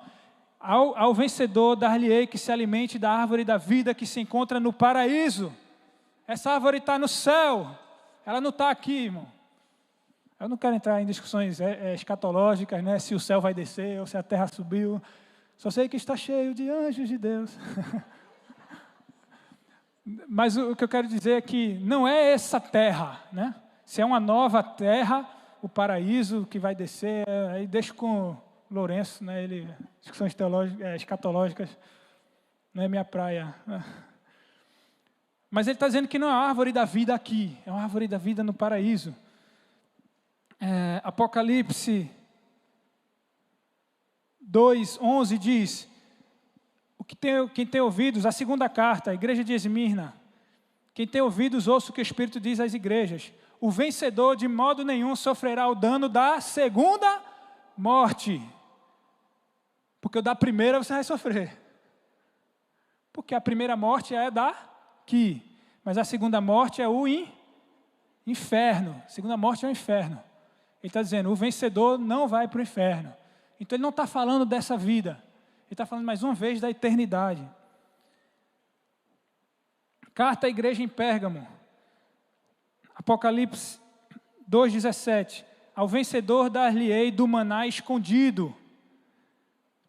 ao vencedor dar-lhe-ei que se alimente da árvore da vida que se encontra no paraíso. Essa árvore está no céu, ela não está aqui, irmão. Eu não quero entrar em discussões escatológicas, né? Se o céu vai descer ou se a terra subiu. Só sei que está cheio de anjos de Deus. Mas o que eu quero dizer é que não é essa terra, né? Se é uma nova terra, o paraíso que vai descer, aí deixo com Lourenço, né? Ele, discussões escatológicas, não é minha praia. Mas ele está dizendo que não é uma árvore da vida aqui, é uma árvore da vida no paraíso. Apocalipse 2:11 diz, quem tem ouvidos, a segunda carta, a igreja de Esmirna, quem tem ouvidos, ouça o que o Espírito diz às igrejas. O vencedor de modo nenhum sofrerá o dano da segunda morte. Porque o da primeira você vai sofrer. Porque a primeira morte é daqui, mas a segunda morte é o inferno. A segunda morte é o inferno. Ele está dizendo, o vencedor não vai para o inferno. Então ele não está falando dessa vida. Ele está falando mais uma vez da eternidade. Carta à igreja em Pérgamo. Apocalipse 2:17. Ao vencedor dar-lhe-ei do maná escondido,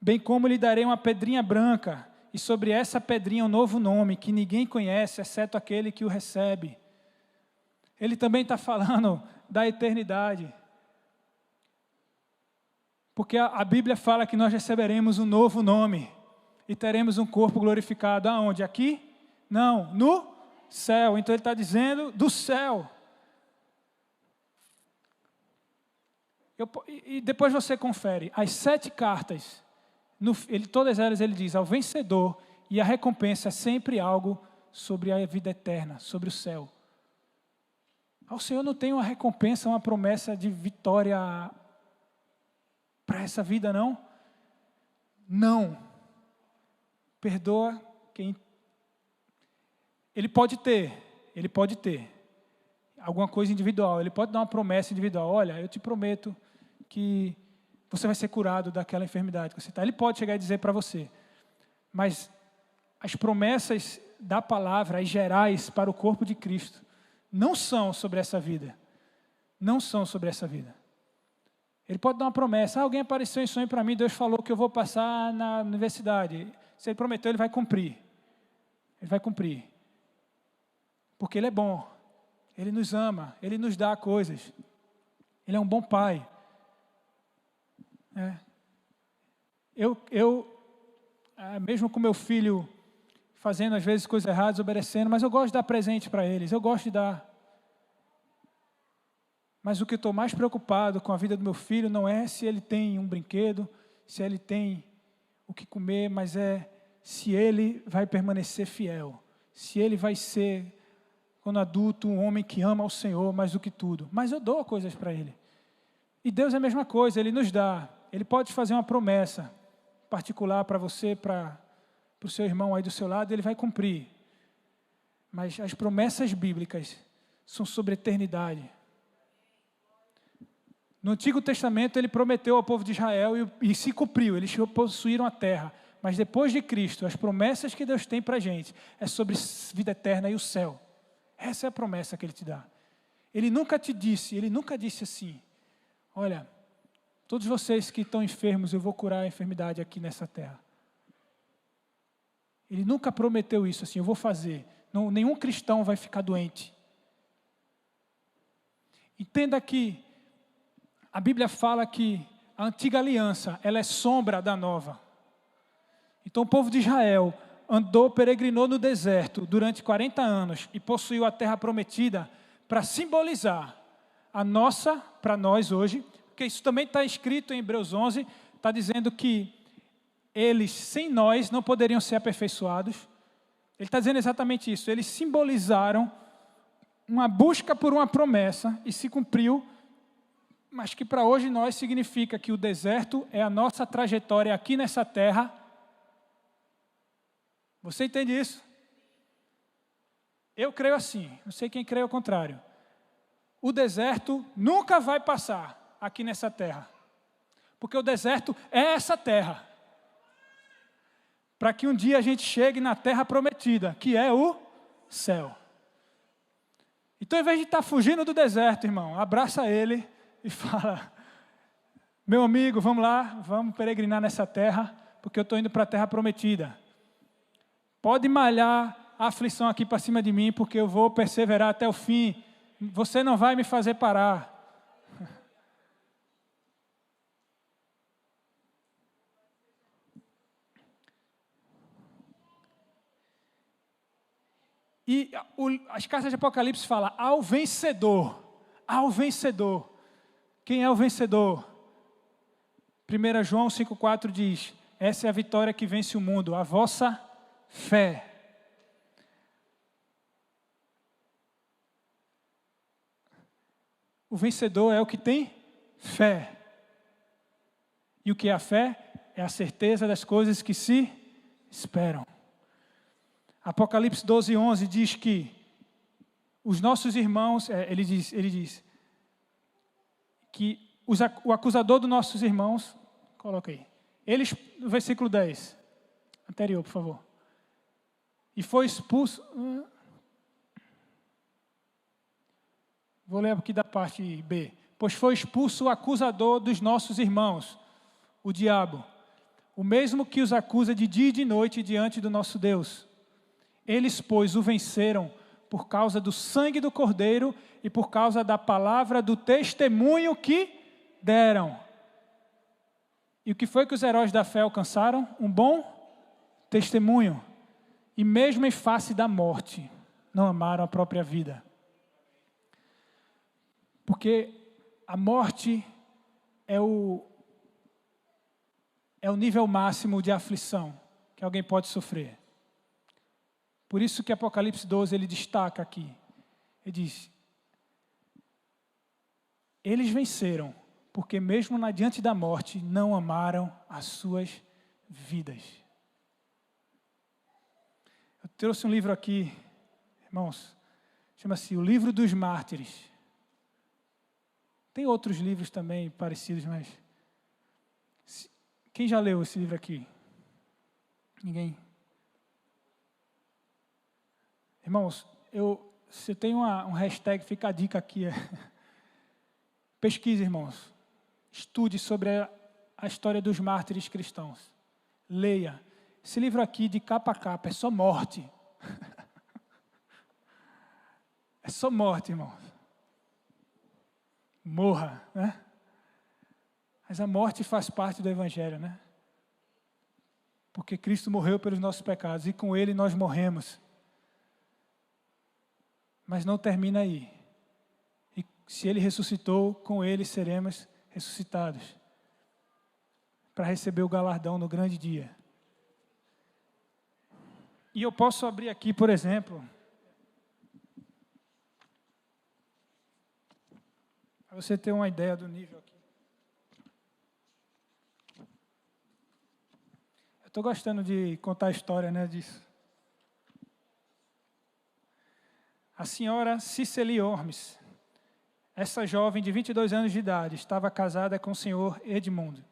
bem como lhe darei uma pedrinha branca, e sobre essa pedrinha um novo nome, que ninguém conhece, exceto aquele que o recebe. Ele também está falando da eternidade. Porque a Bíblia fala que nós receberemos um novo nome e teremos um corpo glorificado. Aonde? Aqui? Não, no céu. Então ele está dizendo do céu. E depois você confere. As 7 cartas, todas elas ele diz, ao vencedor, e a recompensa é sempre algo sobre a vida eterna, sobre o céu. Ao Senhor não tem uma recompensa, uma promessa de vitória para essa vida, não? Não. Perdoa quem... Ele pode ter alguma coisa individual, ele pode dar uma promessa individual. Olha, eu te prometo que você vai ser curado daquela enfermidade que você está. Ele pode chegar e dizer para você. Mas as promessas da palavra, as gerais para o corpo de Cristo, não são sobre essa vida. Não são sobre essa vida. Ele pode dar uma promessa. Alguém apareceu em sonho para mim, Deus falou que eu vou passar na universidade. Se ele prometeu, ele vai cumprir. Ele vai cumprir. Porque ele é bom. Ele nos ama. Ele nos dá coisas. Ele é um bom pai. Mesmo com meu filho fazendo às vezes coisas erradas, obedecendo, mas eu gosto de dar presente para eles. Eu gosto de dar. Mas o que eu estou mais preocupado com a vida do meu filho não é se ele tem um brinquedo, se ele tem o que comer, mas é se ele vai permanecer fiel, se ele vai ser, quando adulto, um homem que ama ao Senhor mais do que tudo. Mas eu dou coisas para ele. E Deus é a mesma coisa, Ele nos dá. Ele pode fazer uma promessa particular para você, para o seu irmão aí do seu lado, Ele vai cumprir. Mas as promessas bíblicas são sobre a eternidade. No Antigo Testamento, Ele prometeu ao povo de Israel e se cumpriu, eles possuíram a terra. Mas depois de Cristo, as promessas que Deus tem para a gente é sobre vida eterna e o céu. Essa é a promessa que Ele te dá. Ele nunca disse assim, olha, todos vocês que estão enfermos, eu vou curar a enfermidade aqui nessa terra. Ele nunca prometeu isso assim, eu vou fazer. Não, nenhum cristão vai ficar doente. Entenda que a Bíblia fala que a antiga aliança, ela é sombra da nova. Então o povo de Israel peregrinou no deserto durante 40 anos e possuiu a terra prometida para simbolizar para nós hoje, porque isso também está escrito em Hebreus 11, está dizendo que eles, sem nós, não poderiam ser aperfeiçoados. Ele está dizendo exatamente isso, eles simbolizaram uma busca por uma promessa e se cumpriu, mas que para hoje nós significa que o deserto é a nossa trajetória aqui nessa terra. Você entende isso? Eu creio assim, não sei quem crê ao contrário. O deserto nunca vai passar aqui nessa terra, porque o deserto é essa terra, para que um dia a gente chegue na terra prometida, que é o céu. Então, em vez de estar fugindo do deserto, irmão, abraça ele e fala, meu amigo, vamos lá, vamos peregrinar nessa terra, porque eu estou indo para a terra prometida. Pode malhar a aflição aqui para cima de mim, porque eu vou perseverar até o fim. Você não vai me fazer parar. E as cartas de Apocalipse falam, ao vencedor. Quem é o vencedor? 1 João 5,4 diz, essa é a vitória que vence o mundo, a vossa fé. O vencedor é o que tem fé. E o que é a fé? É a certeza das coisas que se esperam. Apocalipse 12:11 diz que os nossos irmãos, ele diz que o acusador dos nossos irmãos, coloca aí, eles, no versículo 10, anterior, por favor, e foi expulso, vou ler aqui da parte B, pois foi expulso o acusador dos nossos irmãos, o diabo, o mesmo que os acusa de dia e de noite diante do nosso Deus. Eles, pois, o venceram por causa do sangue do Cordeiro e por causa da palavra do testemunho que deram. E o que foi que os heróis da fé alcançaram? Um bom testemunho. E mesmo em face da morte, não amaram a própria vida. Porque a morte é o nível máximo de aflição que alguém pode sofrer. Por isso que Apocalipse 12 ele destaca aqui. Ele diz: eles venceram, porque mesmo diante da morte, não amaram as suas vidas. Eu trouxe um livro aqui, irmãos, chama-se O Livro dos Mártires. Tem outros livros também parecidos, mas... Quem já leu esse livro aqui? Ninguém? Irmãos, você tem um hashtag, fica a dica aqui. Pesquise, irmãos. Estude sobre a história dos mártires cristãos. Leia. Esse livro aqui, de capa a capa, é só morte. É só morte, irmãos. Morra, né? Mas a morte faz parte do Evangelho, né? Porque Cristo morreu pelos nossos pecados e com Ele nós morremos. Mas não termina aí. E se Ele ressuscitou, com Ele seremos ressuscitados. Para receber o galardão no grande dia. E eu posso abrir aqui, por exemplo, para você ter uma ideia do nível aqui. Eu estou gostando de contar a história, né, disso. A senhora Cicely Ormes, essa jovem de 22 anos de idade, estava casada com o senhor Edmund,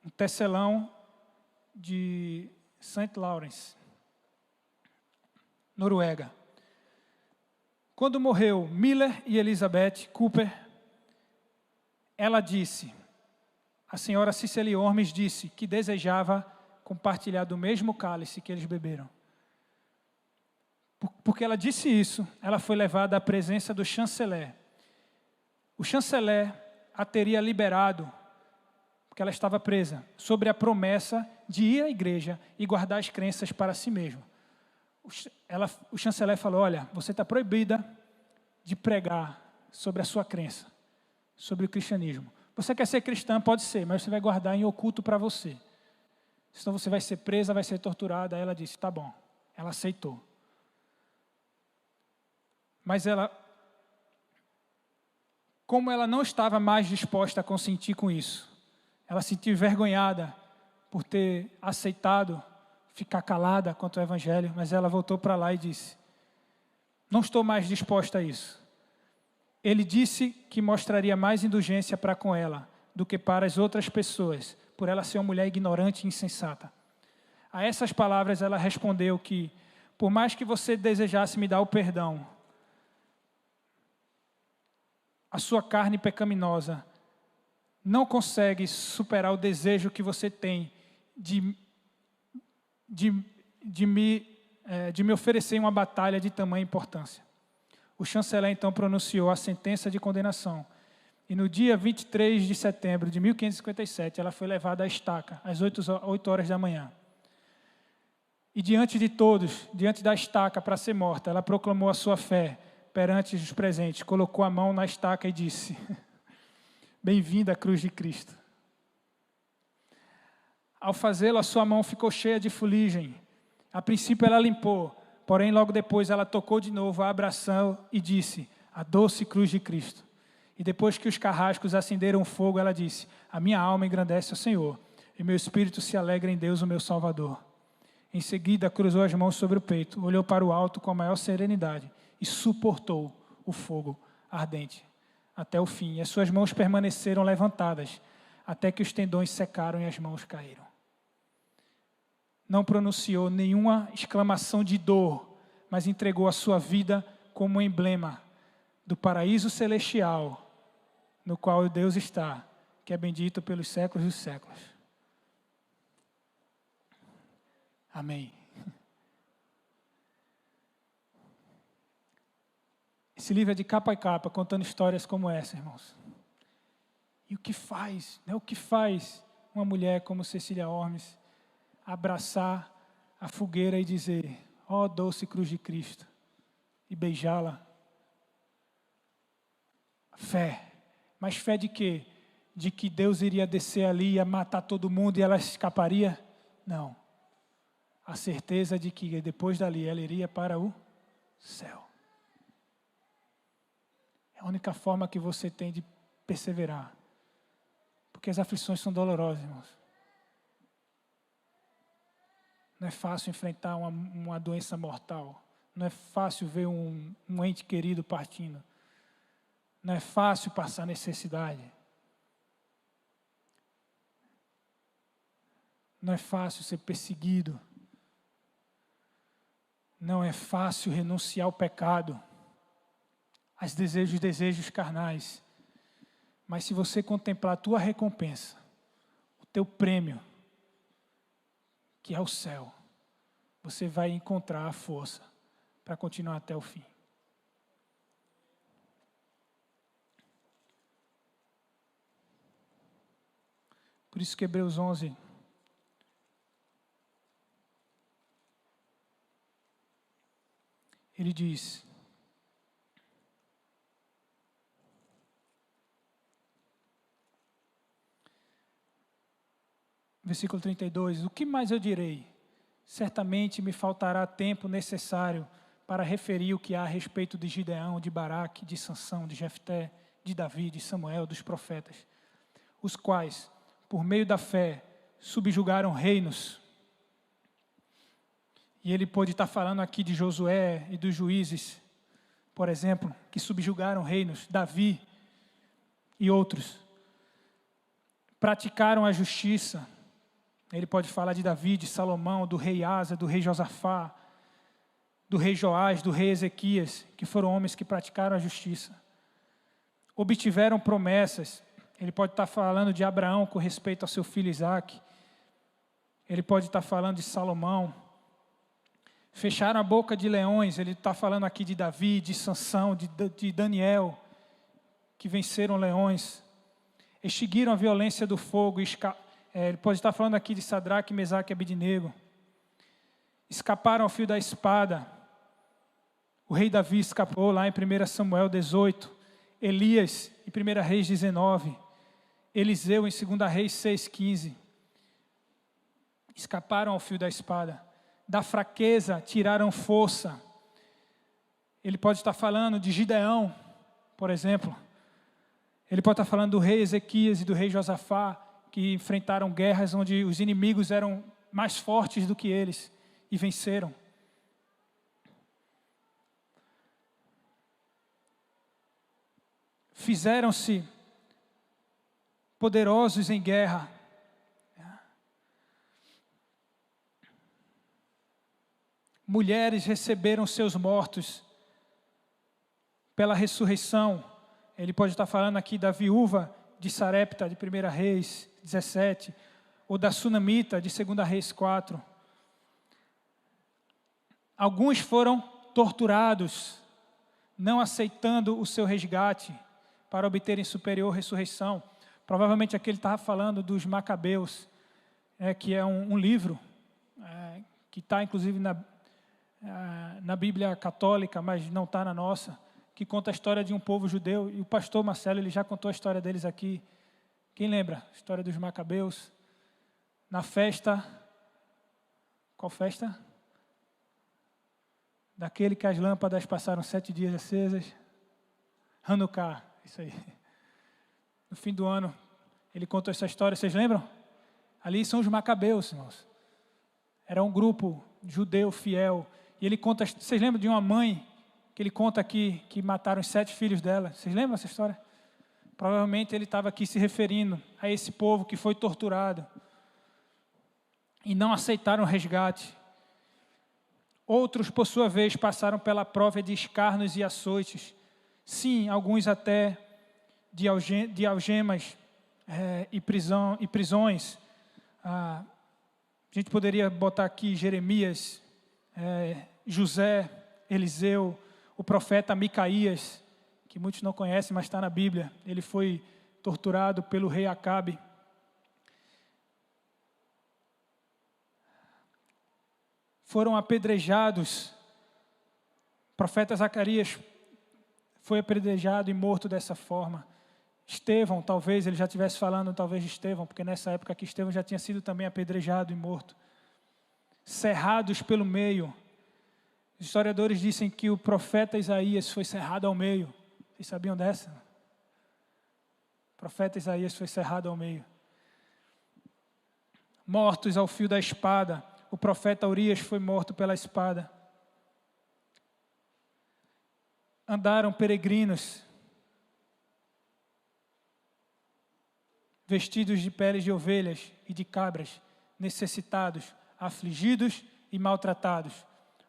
um tecelão de St. Lawrence, Noruega. Quando morreu Miller e Elizabeth Cooper, ela disse, a senhora Cicely Ormes disse que desejava compartilhar do mesmo cálice que eles beberam. Porque ela disse isso, ela foi levada à presença do chanceler. O chanceler a teria liberado, porque ela estava presa, sobre a promessa de ir à igreja e guardar as crenças para si mesmo. O chanceler falou, olha, você está proibida de pregar sobre a sua crença, sobre o cristianismo. Você quer ser cristã, pode ser, mas você vai guardar em oculto para você. Senão você vai ser presa, vai ser torturada. Aí ela disse, tá bom. Ela aceitou. Mas como ela não estava mais disposta a consentir com isso, ela se sentiu envergonhada por ter aceitado ficar calada quanto ao Evangelho, mas ela voltou para lá e disse, não estou mais disposta a isso. Ele disse que mostraria mais indulgência para com ela do que para as outras pessoas, por ela ser uma mulher ignorante e insensata. A essas palavras ela respondeu que, por mais que você desejasse me dar o perdão, a sua carne pecaminosa não consegue superar o desejo que você tem de me oferecer uma batalha de tamanha importância. O chanceler então pronunciou a sentença de condenação. E no dia 23 de setembro de 1557, ela foi levada à estaca, às 8 horas da manhã. E diante de todos, diante da estaca para ser morta, ela proclamou a sua fé perante os presentes, colocou a mão na estaca e disse, bem-vinda à cruz de Cristo. Ao fazê-lo, a sua mão ficou cheia de fuligem. A princípio ela limpou, porém logo depois ela tocou de novo, a abraçou e disse, a doce cruz de Cristo. E depois que os carrascos acenderam fogo, ela disse, a minha alma engrandece ao Senhor, e meu espírito se alegra em Deus, o meu Salvador. Em seguida, cruzou as mãos sobre o peito, olhou para o alto com a maior serenidade e suportou o fogo ardente até o fim. E as suas mãos permaneceram levantadas, até que os tendões secaram e as mãos caíram. Não pronunciou nenhuma exclamação de dor, mas entregou a sua vida como um emblema do paraíso celestial, no qual Deus está, que é bendito pelos séculos dos séculos. Amém. Esse livro é de capa a capa, contando histórias como essa, irmãos. E o que faz, né? O que faz uma mulher como Cecília Ormes abraçar a fogueira e dizer: ó doce cruz de Cristo, e beijá-la. Fé. Mas fé de quê? De que Deus iria descer ali, ia matar todo mundo e ela escaparia? Não. A certeza de que depois dali ela iria para o céu. É a única forma que você tem de perseverar. Porque as aflições são dolorosas, irmãos. Não é fácil enfrentar uma doença mortal. Não é fácil ver um ente querido partindo. Não é fácil passar necessidade. Não é fácil ser perseguido. Não é fácil renunciar ao pecado, aos desejos carnais. Mas se você contemplar a tua recompensa, o teu prêmio, que é o céu, você vai encontrar a força para continuar até o fim. Por isso que Hebreus 11, ele diz: versículo 32, o que mais eu direi? Certamente me faltará tempo necessário para referir o que há a respeito de Gideão, de Baraque, de Sansão, de Jefté, de Davi, de Samuel, dos profetas, os quais, por meio da fé, subjugaram reinos. E ele pode estar falando aqui de Josué e dos juízes, por exemplo, que subjugaram reinos, Davi e outros. Praticaram a justiça. Ele pode falar de Davi, de Salomão, do rei Asa, do rei Josafá, do rei Joás, do rei Ezequias, que foram homens que praticaram a justiça. Obtiveram promessas. Ele pode estar falando de Abraão com respeito ao seu filho Isaque. Ele pode estar falando de Salomão. Fecharam a boca de leões. Ele está falando aqui de Davi, de Sansão, de Daniel, que venceram leões. Extinguiram a violência do fogo. Ele pode estar falando aqui de Sadraque, Mesaque e Abednego. Escaparam ao fio da espada. O rei Davi escapou lá em 1 Samuel 18. Elias em 1 Reis 19. Eliseu em 2 Reis 6,15. Escaparam ao fio da espada. Da fraqueza tiraram força. Ele pode estar falando de Gideão, por exemplo. Ele pode estar falando do rei Ezequias e do rei Josafá, que enfrentaram guerras onde os inimigos eram mais fortes do que eles e venceram. Fizeram-se poderosos em guerra. Mulheres receberam seus mortos pela ressurreição. Ele pode estar falando aqui da viúva de Sarepta, de 1 Reis 17, ou da Sunamita, de 2 Reis 4. Alguns foram torturados, não aceitando o seu resgate para obterem superior ressurreição. Provavelmente aqui ele estava falando dos Macabeus, que é um livro que está inclusive na Bíblia católica, mas não está na nossa, que conta a história de um povo judeu, e o pastor Marcelo ele já contou a história deles aqui. Quem lembra? A história dos Macabeus. Na festa, qual festa? Daquele que as lâmpadas passaram 7 dias acesas. Hanukkah, isso aí. No fim do ano, ele contou essa história, vocês lembram? Ali são os Macabeus, irmãos. Era um grupo judeu fiel. E ele conta, vocês lembram de uma mãe que ele conta aqui, que mataram os 7 filhos dela? Vocês lembram dessa história? Provavelmente ele estava aqui se referindo a esse povo que foi torturado e não aceitaram o resgate. Outros, por sua vez, passaram pela prova de escárnios e açoites. Sim, alguns até de algemas e prisões. A gente poderia botar aqui Jeremias, José, Eliseu, o profeta Micaías, que muitos não conhecem, mas está na Bíblia. Ele foi torturado pelo rei Acabe. foram apedrejados. O profeta Zacarias foi apedrejado e morto dessa forma. Estevão, talvez ele já estivesse falando, talvez de Estevão, porque nessa época que Estevão já tinha sido também apedrejado e morto. Cerrados pelo meio. Os historiadores dizem que o profeta Isaías foi cerrado ao meio. Vocês sabiam dessa? O profeta Isaías foi cerrado ao meio. Mortos ao fio da espada. O profeta Urias foi morto pela espada. Andaram peregrinos, vestidos de peles de ovelhas e de cabras, necessitados, afligidos e maltratados,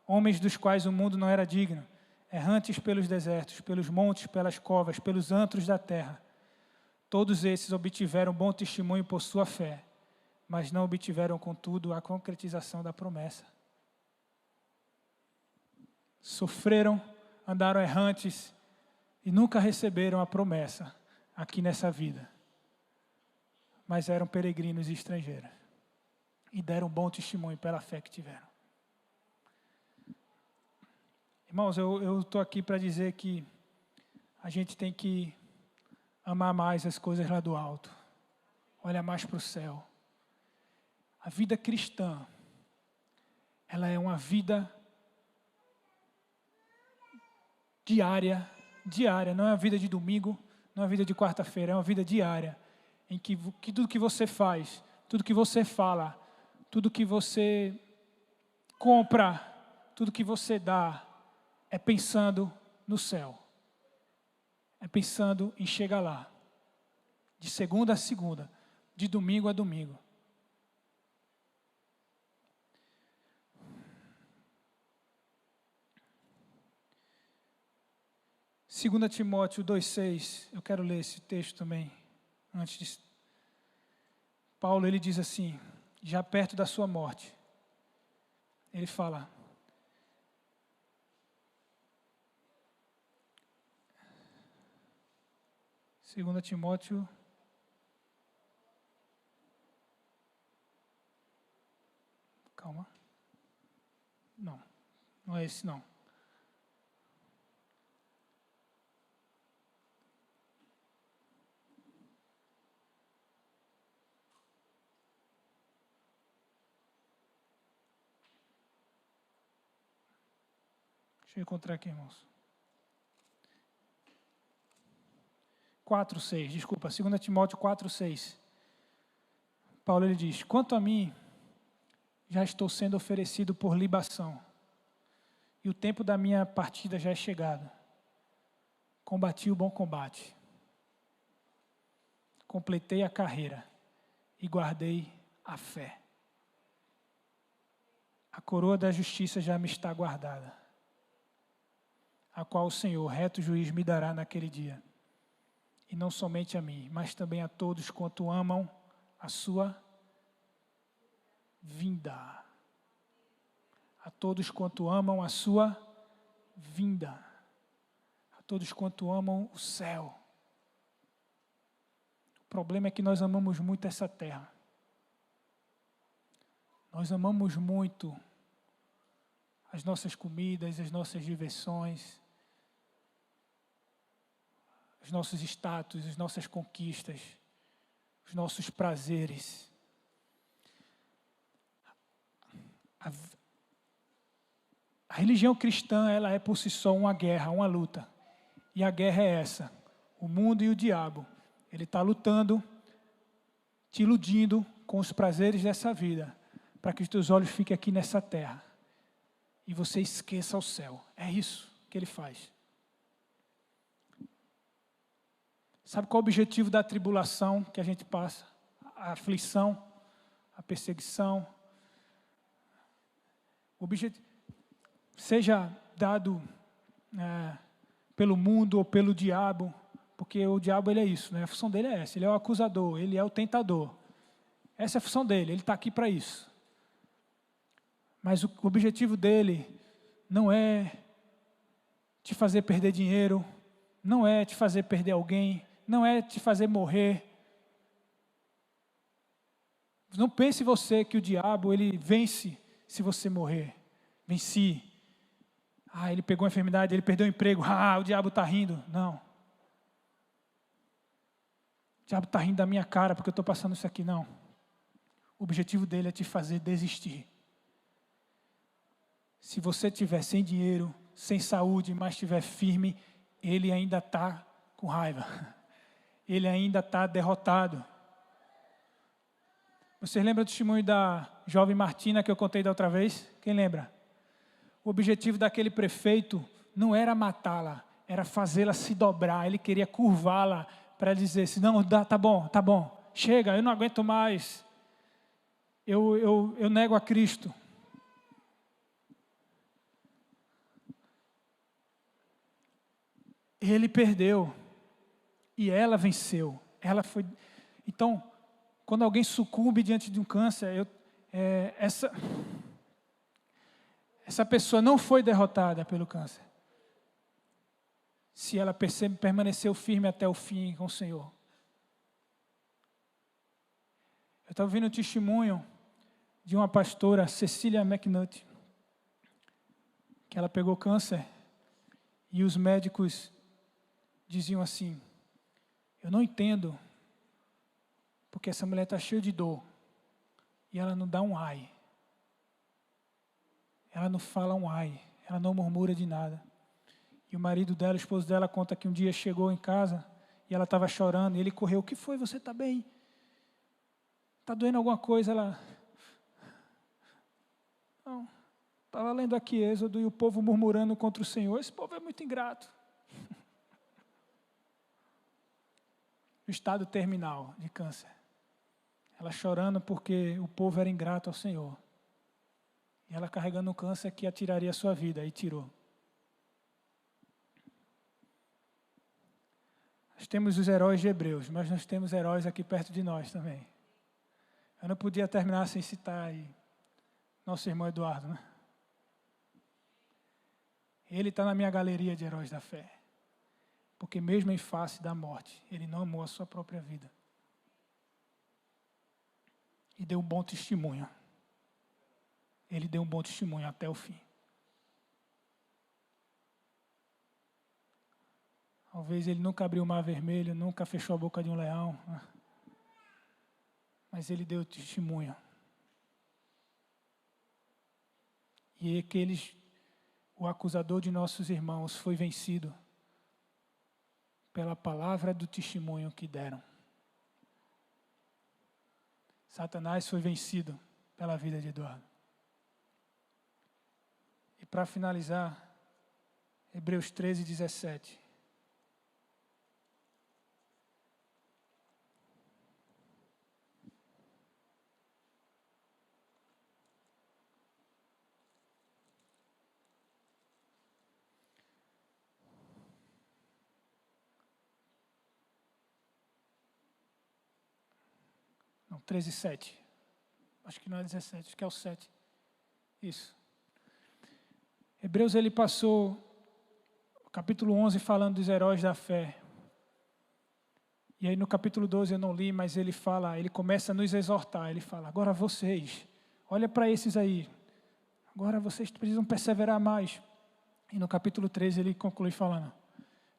homens dos quais o mundo não era digno, errantes pelos desertos, pelos montes, pelas covas, pelos antros da terra. Todos esses obtiveram bom testemunho por sua fé, mas não obtiveram, contudo, a concretização da promessa. Sofreram, andaram errantes e nunca receberam a promessa aqui nessa vida. Mas eram peregrinos e estrangeiros. E deram bom testemunho pela fé que tiveram. Irmãos, eu estou aqui para dizer que a gente tem que amar mais as coisas lá do alto. Olhar mais para o céu. A vida cristã, ela é uma vida diária, não é uma vida de domingo, não é uma vida de quarta-feira, é uma vida diária, em que tudo que você faz, tudo que você fala, tudo que você compra, tudo que você dá, é pensando no céu, é pensando em chegar lá, de segunda a segunda, de domingo a domingo. 2 Timóteo 2,6, eu quero ler esse texto também, antes de... Paulo, ele diz assim, já perto da sua morte, ele fala, Segunda Timóteo, calma, não é esse não. Deixa eu encontrar aqui, irmãos. 4,6, desculpa, 2 Timóteo 4,6. Paulo, ele diz, quanto a mim, já estou sendo oferecido por libação, e o tempo da minha partida já é chegado. Combati o bom combate, completei a carreira e guardei a fé. A coroa da justiça já me está guardada, a qual o Senhor, reto juiz, me dará naquele dia. E não somente a mim, mas também a todos quanto amam a sua vinda. A todos quanto amam a sua vinda. A todos quanto amam o céu. O problema é que nós amamos muito essa terra. Nós amamos muito as nossas comidas, as nossas diversões, os nossos status, as nossas conquistas, os nossos prazeres. A religião cristã, ela é por si só uma guerra, uma luta. E a guerra é essa, o mundo e o diabo. Ele está lutando, te iludindo com os prazeres dessa vida, para que os teus olhos fiquem aqui nessa terra. E você esqueça o céu. É isso que ele faz. Sabe qual é o objetivo da tribulação que a gente passa? A aflição, a perseguição. O objetivo, seja dado pelo mundo ou pelo diabo, porque o diabo ele é isso, né? A função dele é essa, ele é o acusador, ele é o tentador. Essa é a função dele, ele está aqui para isso. Mas o objetivo dele não é te fazer perder dinheiro, não é te fazer perder alguém, não é te fazer morrer. Não pense você que o diabo ele vence se você morrer. venci. Ele pegou a enfermidade, ele perdeu o emprego. O diabo está rindo. Não. O diabo está rindo da minha cara porque eu estou passando isso aqui. Não. O objetivo dele é te fazer desistir. Se você estiver sem dinheiro, sem saúde, mas estiver firme, ele ainda está com raiva. Ele ainda está derrotado. Vocês lembram do testemunho da jovem Martina que eu contei da outra vez? Quem lembra? O objetivo daquele prefeito não era matá-la, era fazê-la se dobrar. Ele queria curvá-la para dizer assim, não, tá bom, chega, eu não aguento mais. Eu nego a Cristo. Ele perdeu e ela venceu. Ela foi. Então, quando alguém sucumbe diante de um câncer, essa pessoa não foi derrotada pelo câncer. Se ela permaneceu firme até o fim com o Senhor. Eu estava ouvindo um testemunho de uma pastora, Cecília McNutt, que ela pegou câncer e os médicos diziam assim, eu não entendo porque essa mulher está cheia de dor e ela não dá um ai. Ela não fala um ai, ela não murmura de nada. E o marido dela, o esposo dela, conta que um dia chegou em casa e ela estava chorando. E ele correu, o que foi? Você está bem? Está doendo alguma coisa? Ela, não, estava lendo aqui Êxodo e o povo murmurando contra o Senhor. Esse povo é muito ingrato. O estado terminal de câncer. Ela chorando porque o povo era ingrato ao Senhor. E ela carregando um câncer que atiraria a sua vida, e tirou. Nós temos os heróis de Hebreus, mas nós temos heróis aqui perto de nós também. Eu não podia terminar sem citar aí nosso irmão Eduardo, né? Ele está na minha galeria de heróis da fé. Porque mesmo em face da morte, ele não amou a sua própria vida. E deu um bom testemunho. Ele deu um bom testemunho até o fim. Talvez ele nunca abriu o mar vermelho, nunca fechou a boca de um leão. Mas ele deu testemunho. E o acusador de nossos irmãos foi vencido pela palavra do testemunho que deram. Satanás foi vencido pela vida de Eduardo. E para finalizar, Hebreus 13, 17. Não, 13, 7. Acho que não é 17, acho que é o 7. Isso. Hebreus, ele passou o capítulo 11 falando dos heróis da fé. E aí no capítulo 12 eu não li, mas ele começa a nos exortar. Ele fala, agora vocês, olha para esses aí. Agora vocês precisam perseverar mais. E no capítulo 13 ele conclui falando,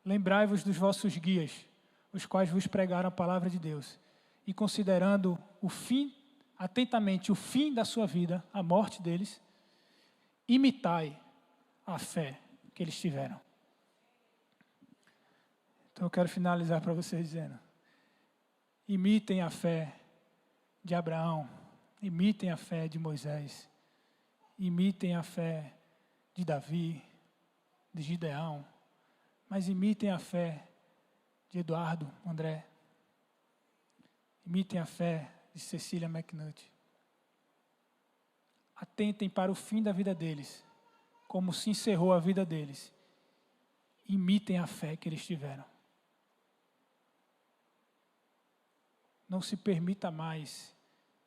lembrai-vos dos vossos guias, os quais vos pregaram a palavra de Deus. E considerando atentamente o fim da sua vida, a morte deles, imitai a fé que eles tiveram. Então eu quero finalizar para vocês dizendo, imitem a fé de Abraão, imitem a fé de Moisés, imitem a fé de Davi, de Gideão, mas imitem a fé de Eduardo, André, imitem a fé de Cecília McNutt. Atentem para o fim da vida deles, como se encerrou a vida deles. Imitem a fé que eles tiveram. Não se permita mais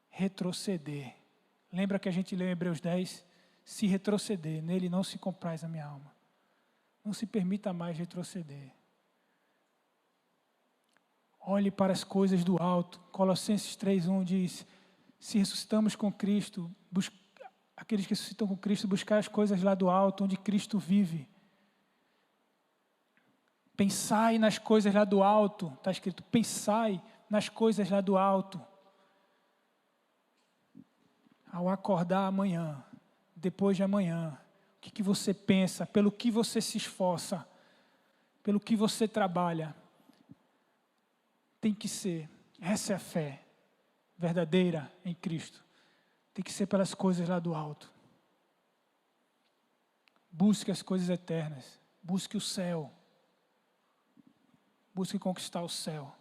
retroceder. Lembra que a gente leu em Hebreus 10? Se retroceder, nele não se compraz a minha alma. Não se permita mais retroceder. Olhe para as coisas do alto. Colossenses 3:1 diz, se ressuscitamos com Cristo, aqueles que ressuscitam com Cristo, buscar as coisas lá do alto, onde Cristo vive. Pensai nas coisas lá do alto, está escrito, pensai nas coisas lá do alto. Ao acordar amanhã, depois de amanhã, o que você pensa, pelo que você se esforça, pelo que você trabalha, tem que ser, essa é a fé verdadeira em Cristo, tem que ser pelas coisas lá do alto. Busque as coisas eternas, busque o céu, busque conquistar o céu.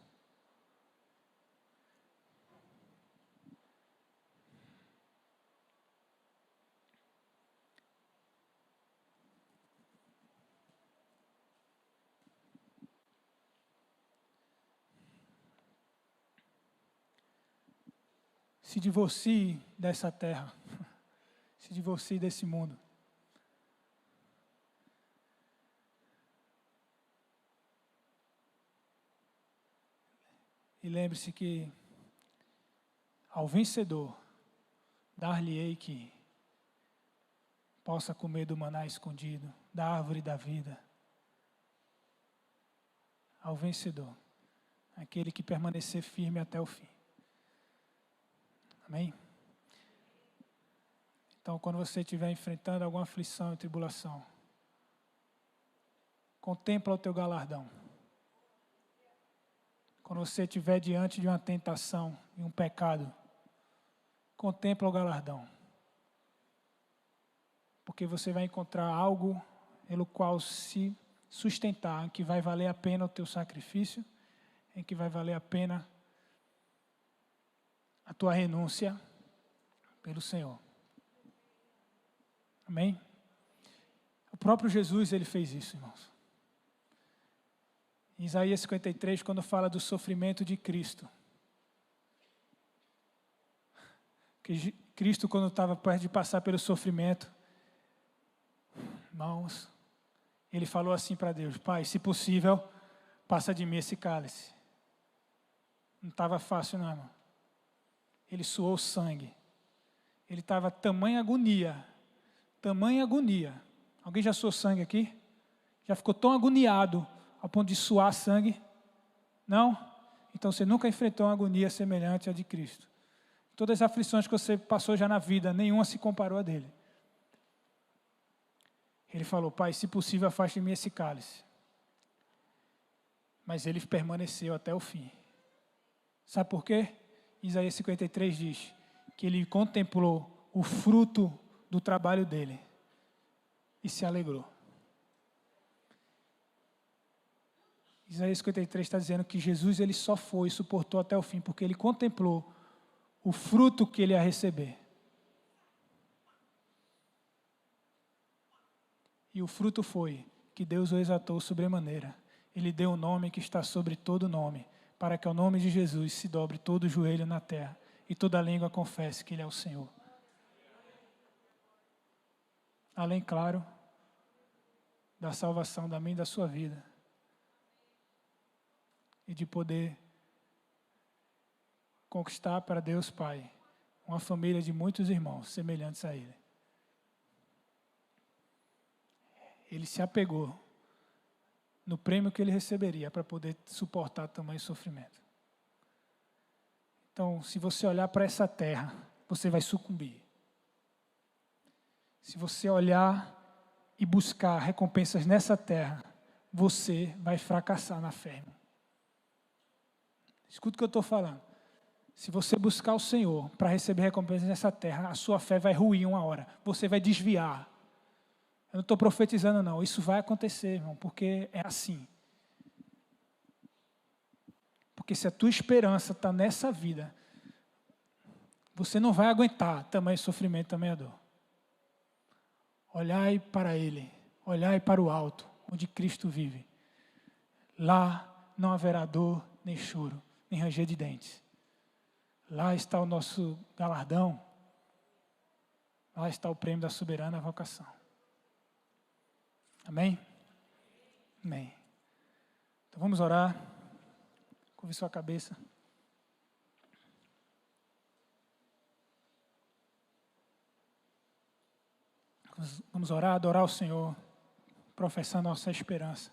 Se divorcie dessa terra, se divorcie desse mundo. E lembre-se que ao vencedor, dar-lhe-ei que possa comer do maná escondido, da árvore da vida. Ao vencedor, aquele que permanecer firme até o fim. Amém? Então, quando você estiver enfrentando alguma aflição e tribulação, contempla o teu galardão. Quando você estiver diante de uma tentação e um pecado, contempla o galardão. Porque você vai encontrar algo pelo qual se sustentar, em que vai valer a pena o teu sacrifício, em que vai valer a pena a tua renúncia pelo Senhor. Amém? O próprio Jesus, ele fez isso, irmãos. Em Isaías 53, quando fala do sofrimento de Cristo. Que Cristo, quando estava perto de passar pelo sofrimento, irmãos, ele falou assim para Deus: Pai, se possível, passa de mim esse cálice. Não estava fácil não, irmão. Ele suou sangue. Ele estava tamanha agonia. Tamanha agonia. Alguém já suou sangue aqui? Já ficou tão agoniado ao ponto de suar sangue? Não? Então você nunca enfrentou uma agonia semelhante à de Cristo. Todas as aflições que você passou já na vida, nenhuma se comparou a dele. Ele falou: Pai, se possível, afaste de mim esse cálice. Mas ele permaneceu até o fim. Sabe por quê? Isaías 53 diz que ele contemplou o fruto do trabalho dele e se alegrou. Isaías 53 está dizendo que Jesus ele só foi e suportou até o fim porque ele contemplou o fruto que ele ia receber. E o fruto foi que Deus o exaltou sobremaneira. Ele deu um nome que está sobre todo nome, para que ao nome de Jesus se dobre todo o joelho na terra e toda língua confesse que Ele é o Senhor. Além, claro, da salvação da minha e da sua vida. E de poder conquistar para Deus Pai uma família de muitos irmãos semelhantes a Ele. Ele se apegou no prêmio que ele receberia para poder suportar tamanho sofrimento. Então, se você olhar para essa terra, você vai sucumbir. Se você olhar e buscar recompensas nessa terra, você vai fracassar na fé, irmão. Escuta o que eu estou falando. Se você buscar o Senhor para receber recompensas nessa terra, a sua fé vai ruir uma hora. Você vai desviar. Eu não estou profetizando não, isso vai acontecer, irmão, porque é assim. Porque se a tua esperança está nessa vida, você não vai aguentar tamanho sofrimento, tamanha dor. Olhai para Ele, olhai para o alto, onde Cristo vive. Lá não haverá dor, nem choro, nem ranger de dentes. Lá está o nosso galardão. Lá está o prêmio da soberana vocação. Amém? Amém. Então vamos orar. Curve sua cabeça. Vamos orar, adorar o Senhor, professar nossa esperança.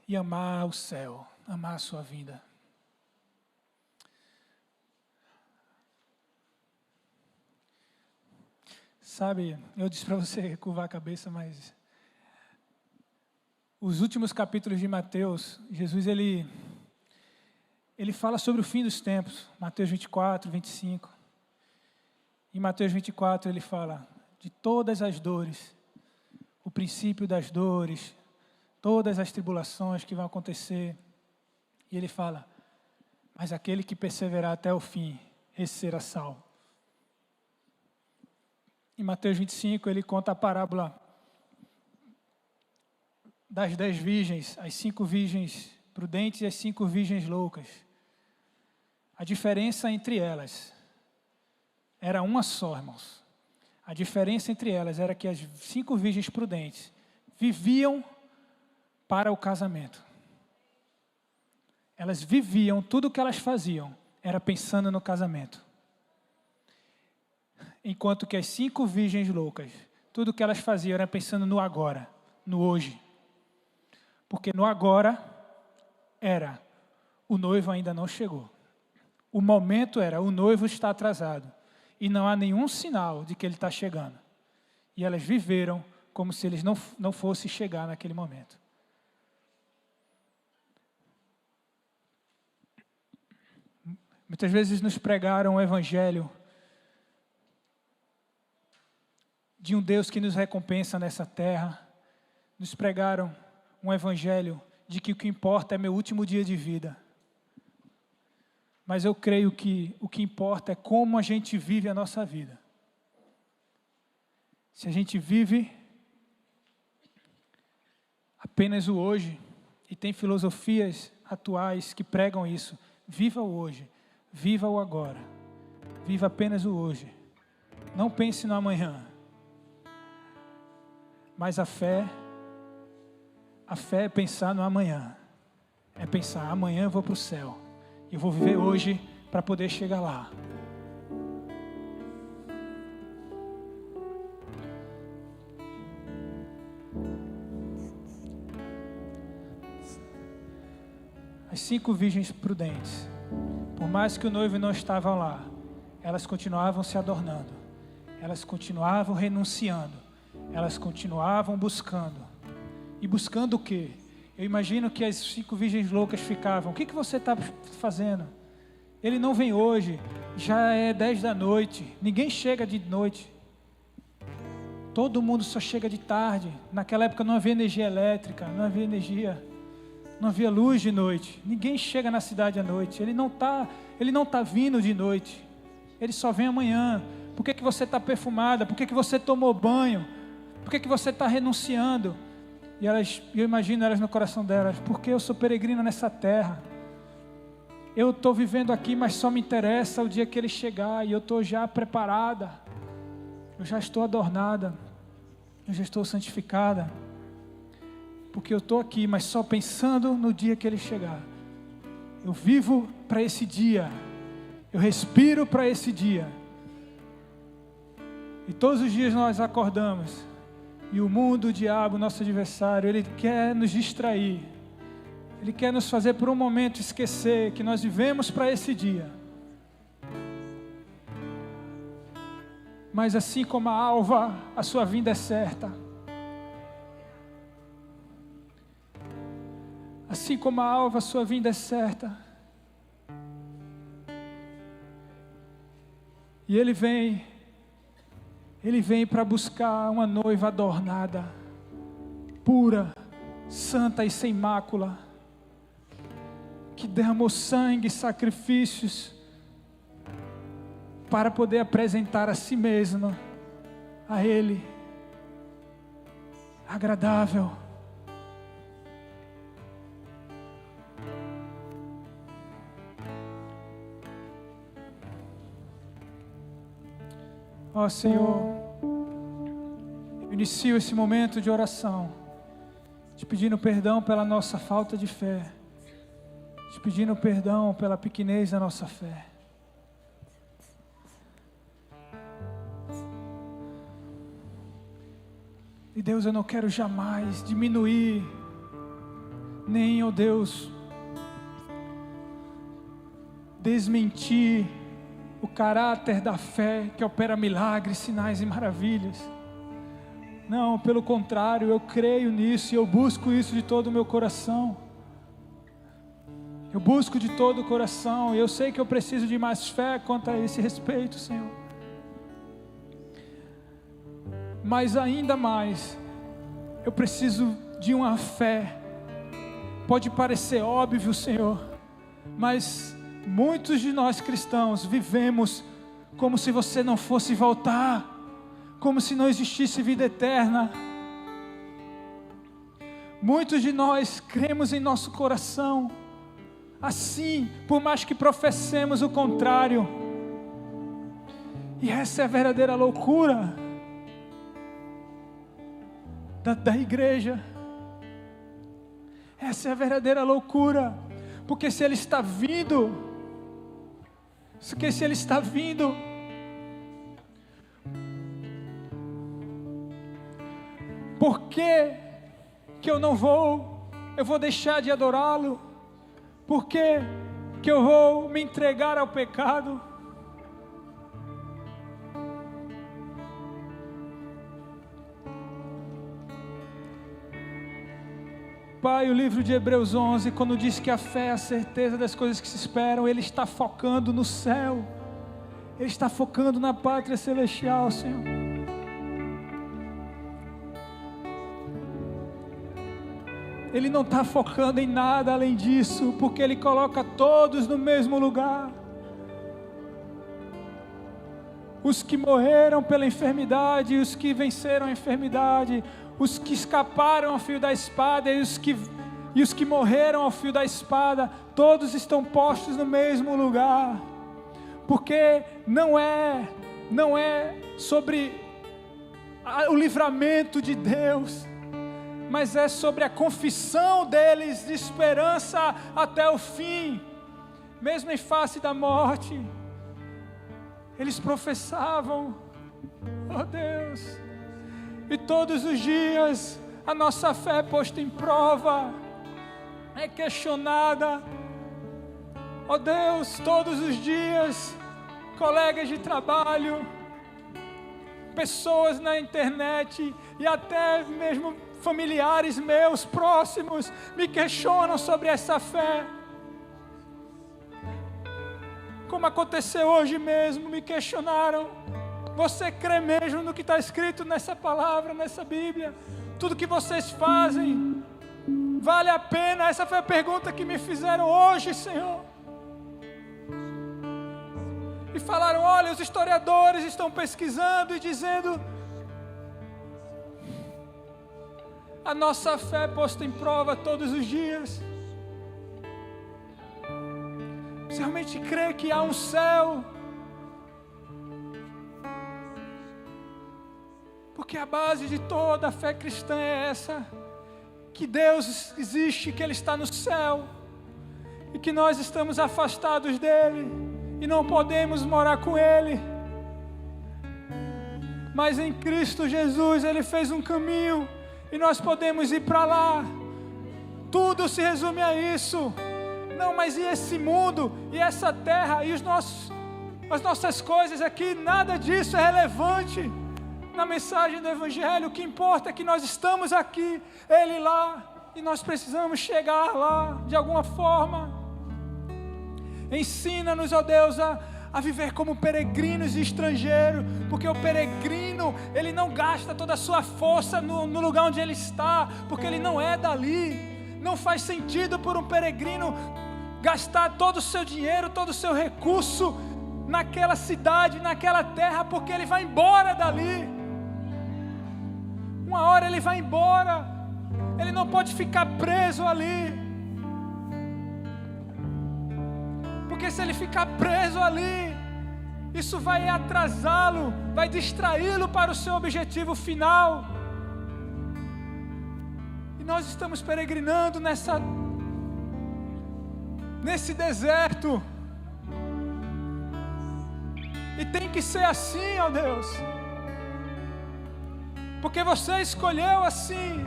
E amar o céu, amar a sua vida. Sabe, eu disse para você curvar a cabeça, mas os últimos capítulos de Mateus, Jesus ele fala sobre o fim dos tempos. Mateus 24, 25. Em Mateus 24 ele fala de todas as dores, o princípio das dores, todas as tribulações que vão acontecer. E ele fala, mas aquele que perseverar até o fim, esse será salvo. Em Mateus 25 ele conta a parábola das 10 virgens, as 5 virgens prudentes e as 5 virgens loucas. A diferença entre elas era uma só, irmãos. A diferença entre elas era que as 5 virgens prudentes viviam para o casamento. Elas viviam, tudo o que elas faziam era pensando no casamento. Enquanto que as 5 virgens loucas, tudo o que elas faziam era pensando no agora, no hoje. Porque no agora era, o noivo ainda não chegou. O momento era, o noivo está atrasado. E não há nenhum sinal de que ele está chegando. E elas viveram como se eles não fossem chegar naquele momento. Muitas vezes nos pregaram o evangelho de um Deus que nos recompensa nessa terra. Nos pregaram um evangelho de que o que importa é meu último dia de vida. Mas eu creio que o que importa é como a gente vive a nossa vida. Se a gente vive apenas o hoje, e tem filosofias atuais que pregam isso, viva o hoje, viva o agora, viva apenas o hoje. Não pense no amanhã. Mas a fé é pensar no amanhã. É pensar, amanhã eu vou para o céu. Eu vou viver hoje para poder chegar lá. As 5 virgens prudentes, por mais que o noivo não estava lá, elas continuavam se adornando. Elas continuavam renunciando. Elas continuavam buscando. E buscando o quê? Eu imagino que as 5 virgens loucas ficavam, o que você está fazendo? Ele não vem hoje, já é 10 da noite, ninguém chega de noite. Todo mundo só chega de tarde. Naquela época não havia energia elétrica, não havia energia, não havia luz de noite. Ninguém chega na cidade à noite, ele não tá vindo de noite, ele só vem amanhã. Por que você está perfumada? Por que você tomou banho? Por que você está renunciando? E eu imagino elas no coração delas, porque eu sou peregrino nessa terra. Eu estou vivendo aqui, mas só me interessa o dia que ele chegar. E eu estou já preparada. Eu já estou adornada. Eu já estou santificada. Porque eu estou aqui, mas só pensando no dia que ele chegar. Eu vivo para esse dia. Eu respiro para esse dia. E todos os dias nós acordamos. E o mundo, o diabo, nosso adversário, ele quer nos distrair. Ele quer nos fazer por um momento esquecer que nós vivemos para esse dia. Mas assim como a alva, a sua vinda é certa. Assim como a alva, a sua vinda é certa. E ele vem para buscar uma noiva adornada, pura, santa e sem mácula, que derramou sangue e sacrifícios para poder apresentar a si mesma, a Ele, agradável. Ó Senhor, eu inicio esse momento de oração, te pedindo perdão pela nossa falta de fé, te pedindo perdão pela pequenez da nossa fé. E Deus, eu não quero jamais diminuir, nem, ó Deus, desmentir o caráter da fé que opera milagres, sinais e maravilhas. Não, pelo contrário, eu creio nisso e eu busco isso de todo o meu coração. Eu busco de todo o coração e eu sei que eu preciso de mais fé quanto a esse respeito, Senhor. Mas ainda mais, eu preciso de uma fé. Pode parecer óbvio, Senhor, mas muitos de nós cristãos vivemos como se você não fosse voltar, como se não existisse vida eterna. Muitos de nós cremos em nosso coração assim, por mais que professemos o contrário. E essa é a verdadeira loucura da igreja. Essa é a verdadeira loucura, porque se Ele está vindo, por que eu não vou? Eu vou deixar de adorá-lo? Por que eu vou me entregar ao pecado? Pai, o livro de Hebreus 11, quando diz que a fé é a certeza das coisas que se esperam, Ele está focando no céu, Ele está focando na pátria celestial, Senhor. Ele não está focando em nada além disso, porque Ele coloca todos no mesmo lugar. Os que morreram pela enfermidade, os que venceram a enfermidade, os que escaparam ao fio da espada e os que morreram ao fio da espada, todos estão postos no mesmo lugar, porque não é sobre o livramento de Deus, mas é sobre a confissão deles de esperança até o fim. Mesmo em face da morte, eles professavam, oh Deus, e todos os dias a nossa fé é posta em prova, é questionada. Oh Deus, todos os dias, colegas de trabalho, pessoas na internet e até mesmo familiares meus próximos me questionam sobre essa fé. Como aconteceu hoje mesmo, me questionaram: você crê mesmo no que está escrito nessa palavra, nessa Bíblia? Tudo que vocês fazem vale a pena? Essa foi a pergunta que me fizeram hoje, Senhor. E falaram: olha, os historiadores estão pesquisando e dizendo: a nossa fé é posta em prova todos os dias. Você realmente crê que há um céu? Porque a base de toda a fé cristã é essa: que Deus existe, que Ele está no céu, e que nós estamos afastados dEle, e não podemos morar com Ele. Mas em Cristo Jesus, Ele fez um caminho, e nós podemos ir para lá. Tudo se resume a isso. Não, mas e esse mundo, e essa terra, e as nossas coisas aqui? Nada disso é relevante na mensagem do Evangelho. O que importa é que nós estamos aqui, Ele lá, e nós precisamos chegar lá de alguma forma. Ensina-nos, ó Deus, a viver como peregrinos e estrangeiros, porque o peregrino, ele não gasta toda a sua força no lugar onde ele está, porque ele não é dali. Não faz sentido por um peregrino gastar todo o seu dinheiro, todo o seu recurso naquela cidade, naquela terra, porque ele vai embora dali. Uma hora ele vai embora, ele não pode ficar preso ali, porque se ele ficar preso ali, isso vai atrasá-lo, vai distraí-lo para o seu objetivo final. E nós estamos peregrinando nesse deserto, e tem que ser assim, ó Deus. porque você escolheu assim,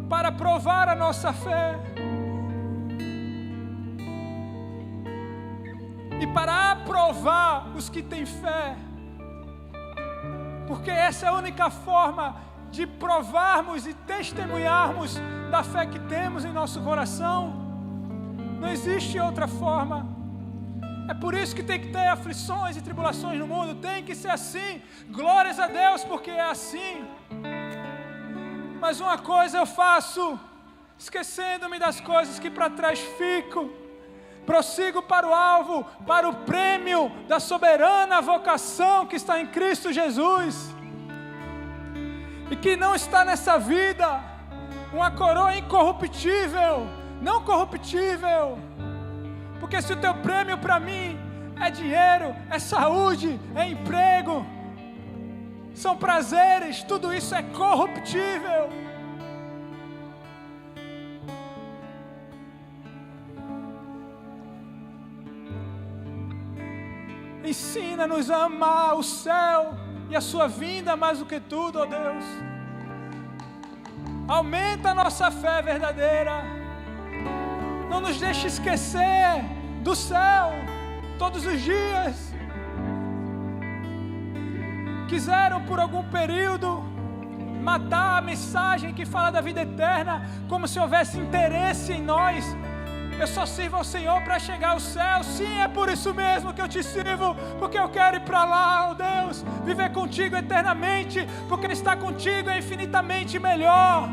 para provar a nossa fé e para aprovar os que têm fé, porque essa é a única forma de provarmos e testemunharmos da fé que temos em nosso coração. Não existe outra forma. É por isso que tem que ter aflições e tribulações no mundo, tem que ser assim. Glórias a Deus, porque é assim. Mas uma coisa eu faço, esquecendo-me das coisas que para trás fico, prossigo para o alvo, para o prêmio da soberana vocação que está em Cristo Jesus, e que não está nessa vida uma coroa incorruptível, não corruptível, porque se o teu prêmio para mim é dinheiro, é saúde, é emprego, são prazeres, tudo isso é corruptível. Ensina-nos a amar o céu e a sua vinda mais do que tudo, ó Deus. Aumenta a nossa fé verdadeira. Não nos deixe esquecer do céu todos os dias. Quiseram por algum período matar a mensagem que fala da vida eterna, como se houvesse interesse em nós. Eu só sirvo ao Senhor para chegar ao céu. Sim, é por isso mesmo que eu te sirvo, porque eu quero ir para lá, ó Deus, viver contigo eternamente, porque estar contigo é infinitamente melhor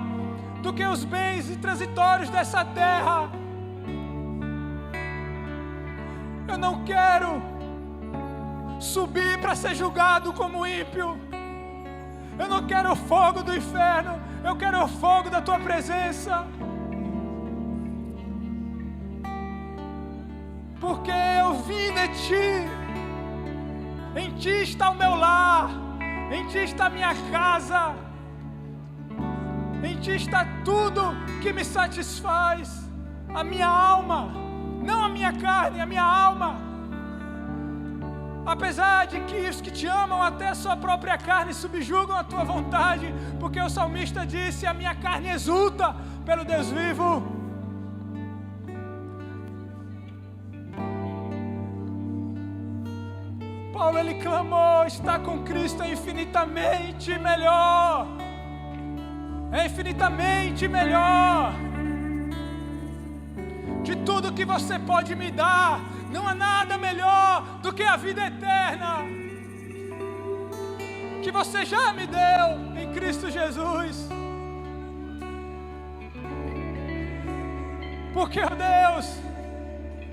do que os bens transitórios dessa terra. Eu não quero subir para ser julgado como ímpio. Eu não quero o fogo do inferno, eu quero o fogo da tua presença. Porque eu vim de ti, em ti está o meu lar, em ti está a minha casa, em ti está tudo que me satisfaz, a minha alma, não a minha carne, a minha alma. Apesar de que os que te amam até a sua própria carne subjugam a tua vontade, porque o salmista disse: a minha carne exulta pelo Deus vivo. Paulo, ele clamou: estar com Cristo é infinitamente melhor. É infinitamente melhor. De tudo que você pode me dar, não há nada melhor do que a vida eterna, que você já me deu em Cristo Jesus. Porque, ó Deus,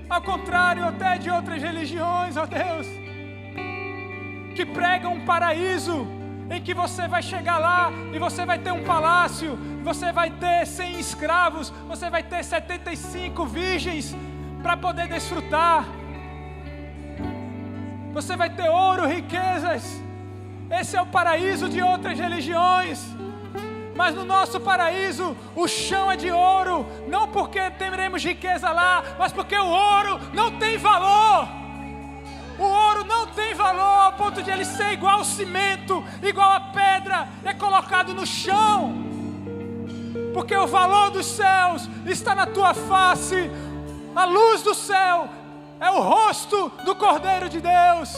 ao contrário até de outras religiões, ó Deus, que pregam um paraíso em que você vai chegar lá e você vai ter um palácio, você vai ter 100 escravos, você vai ter 75 virgens para poder desfrutar, você vai ter ouro, riquezas. Esse é o paraíso de outras religiões. Mas no nosso paraíso o chão é de ouro, não porque teremos riqueza lá, mas porque o ouro não tem valor. O ouro não tem valor ao ponto de ele ser igual ao cimento, igual à pedra, é colocado no chão. Porque o valor dos céus está na tua face. A luz do céu é o rosto do Cordeiro de Deus.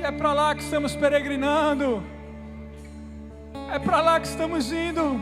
É para lá que estamos peregrinando, é para lá que estamos indo.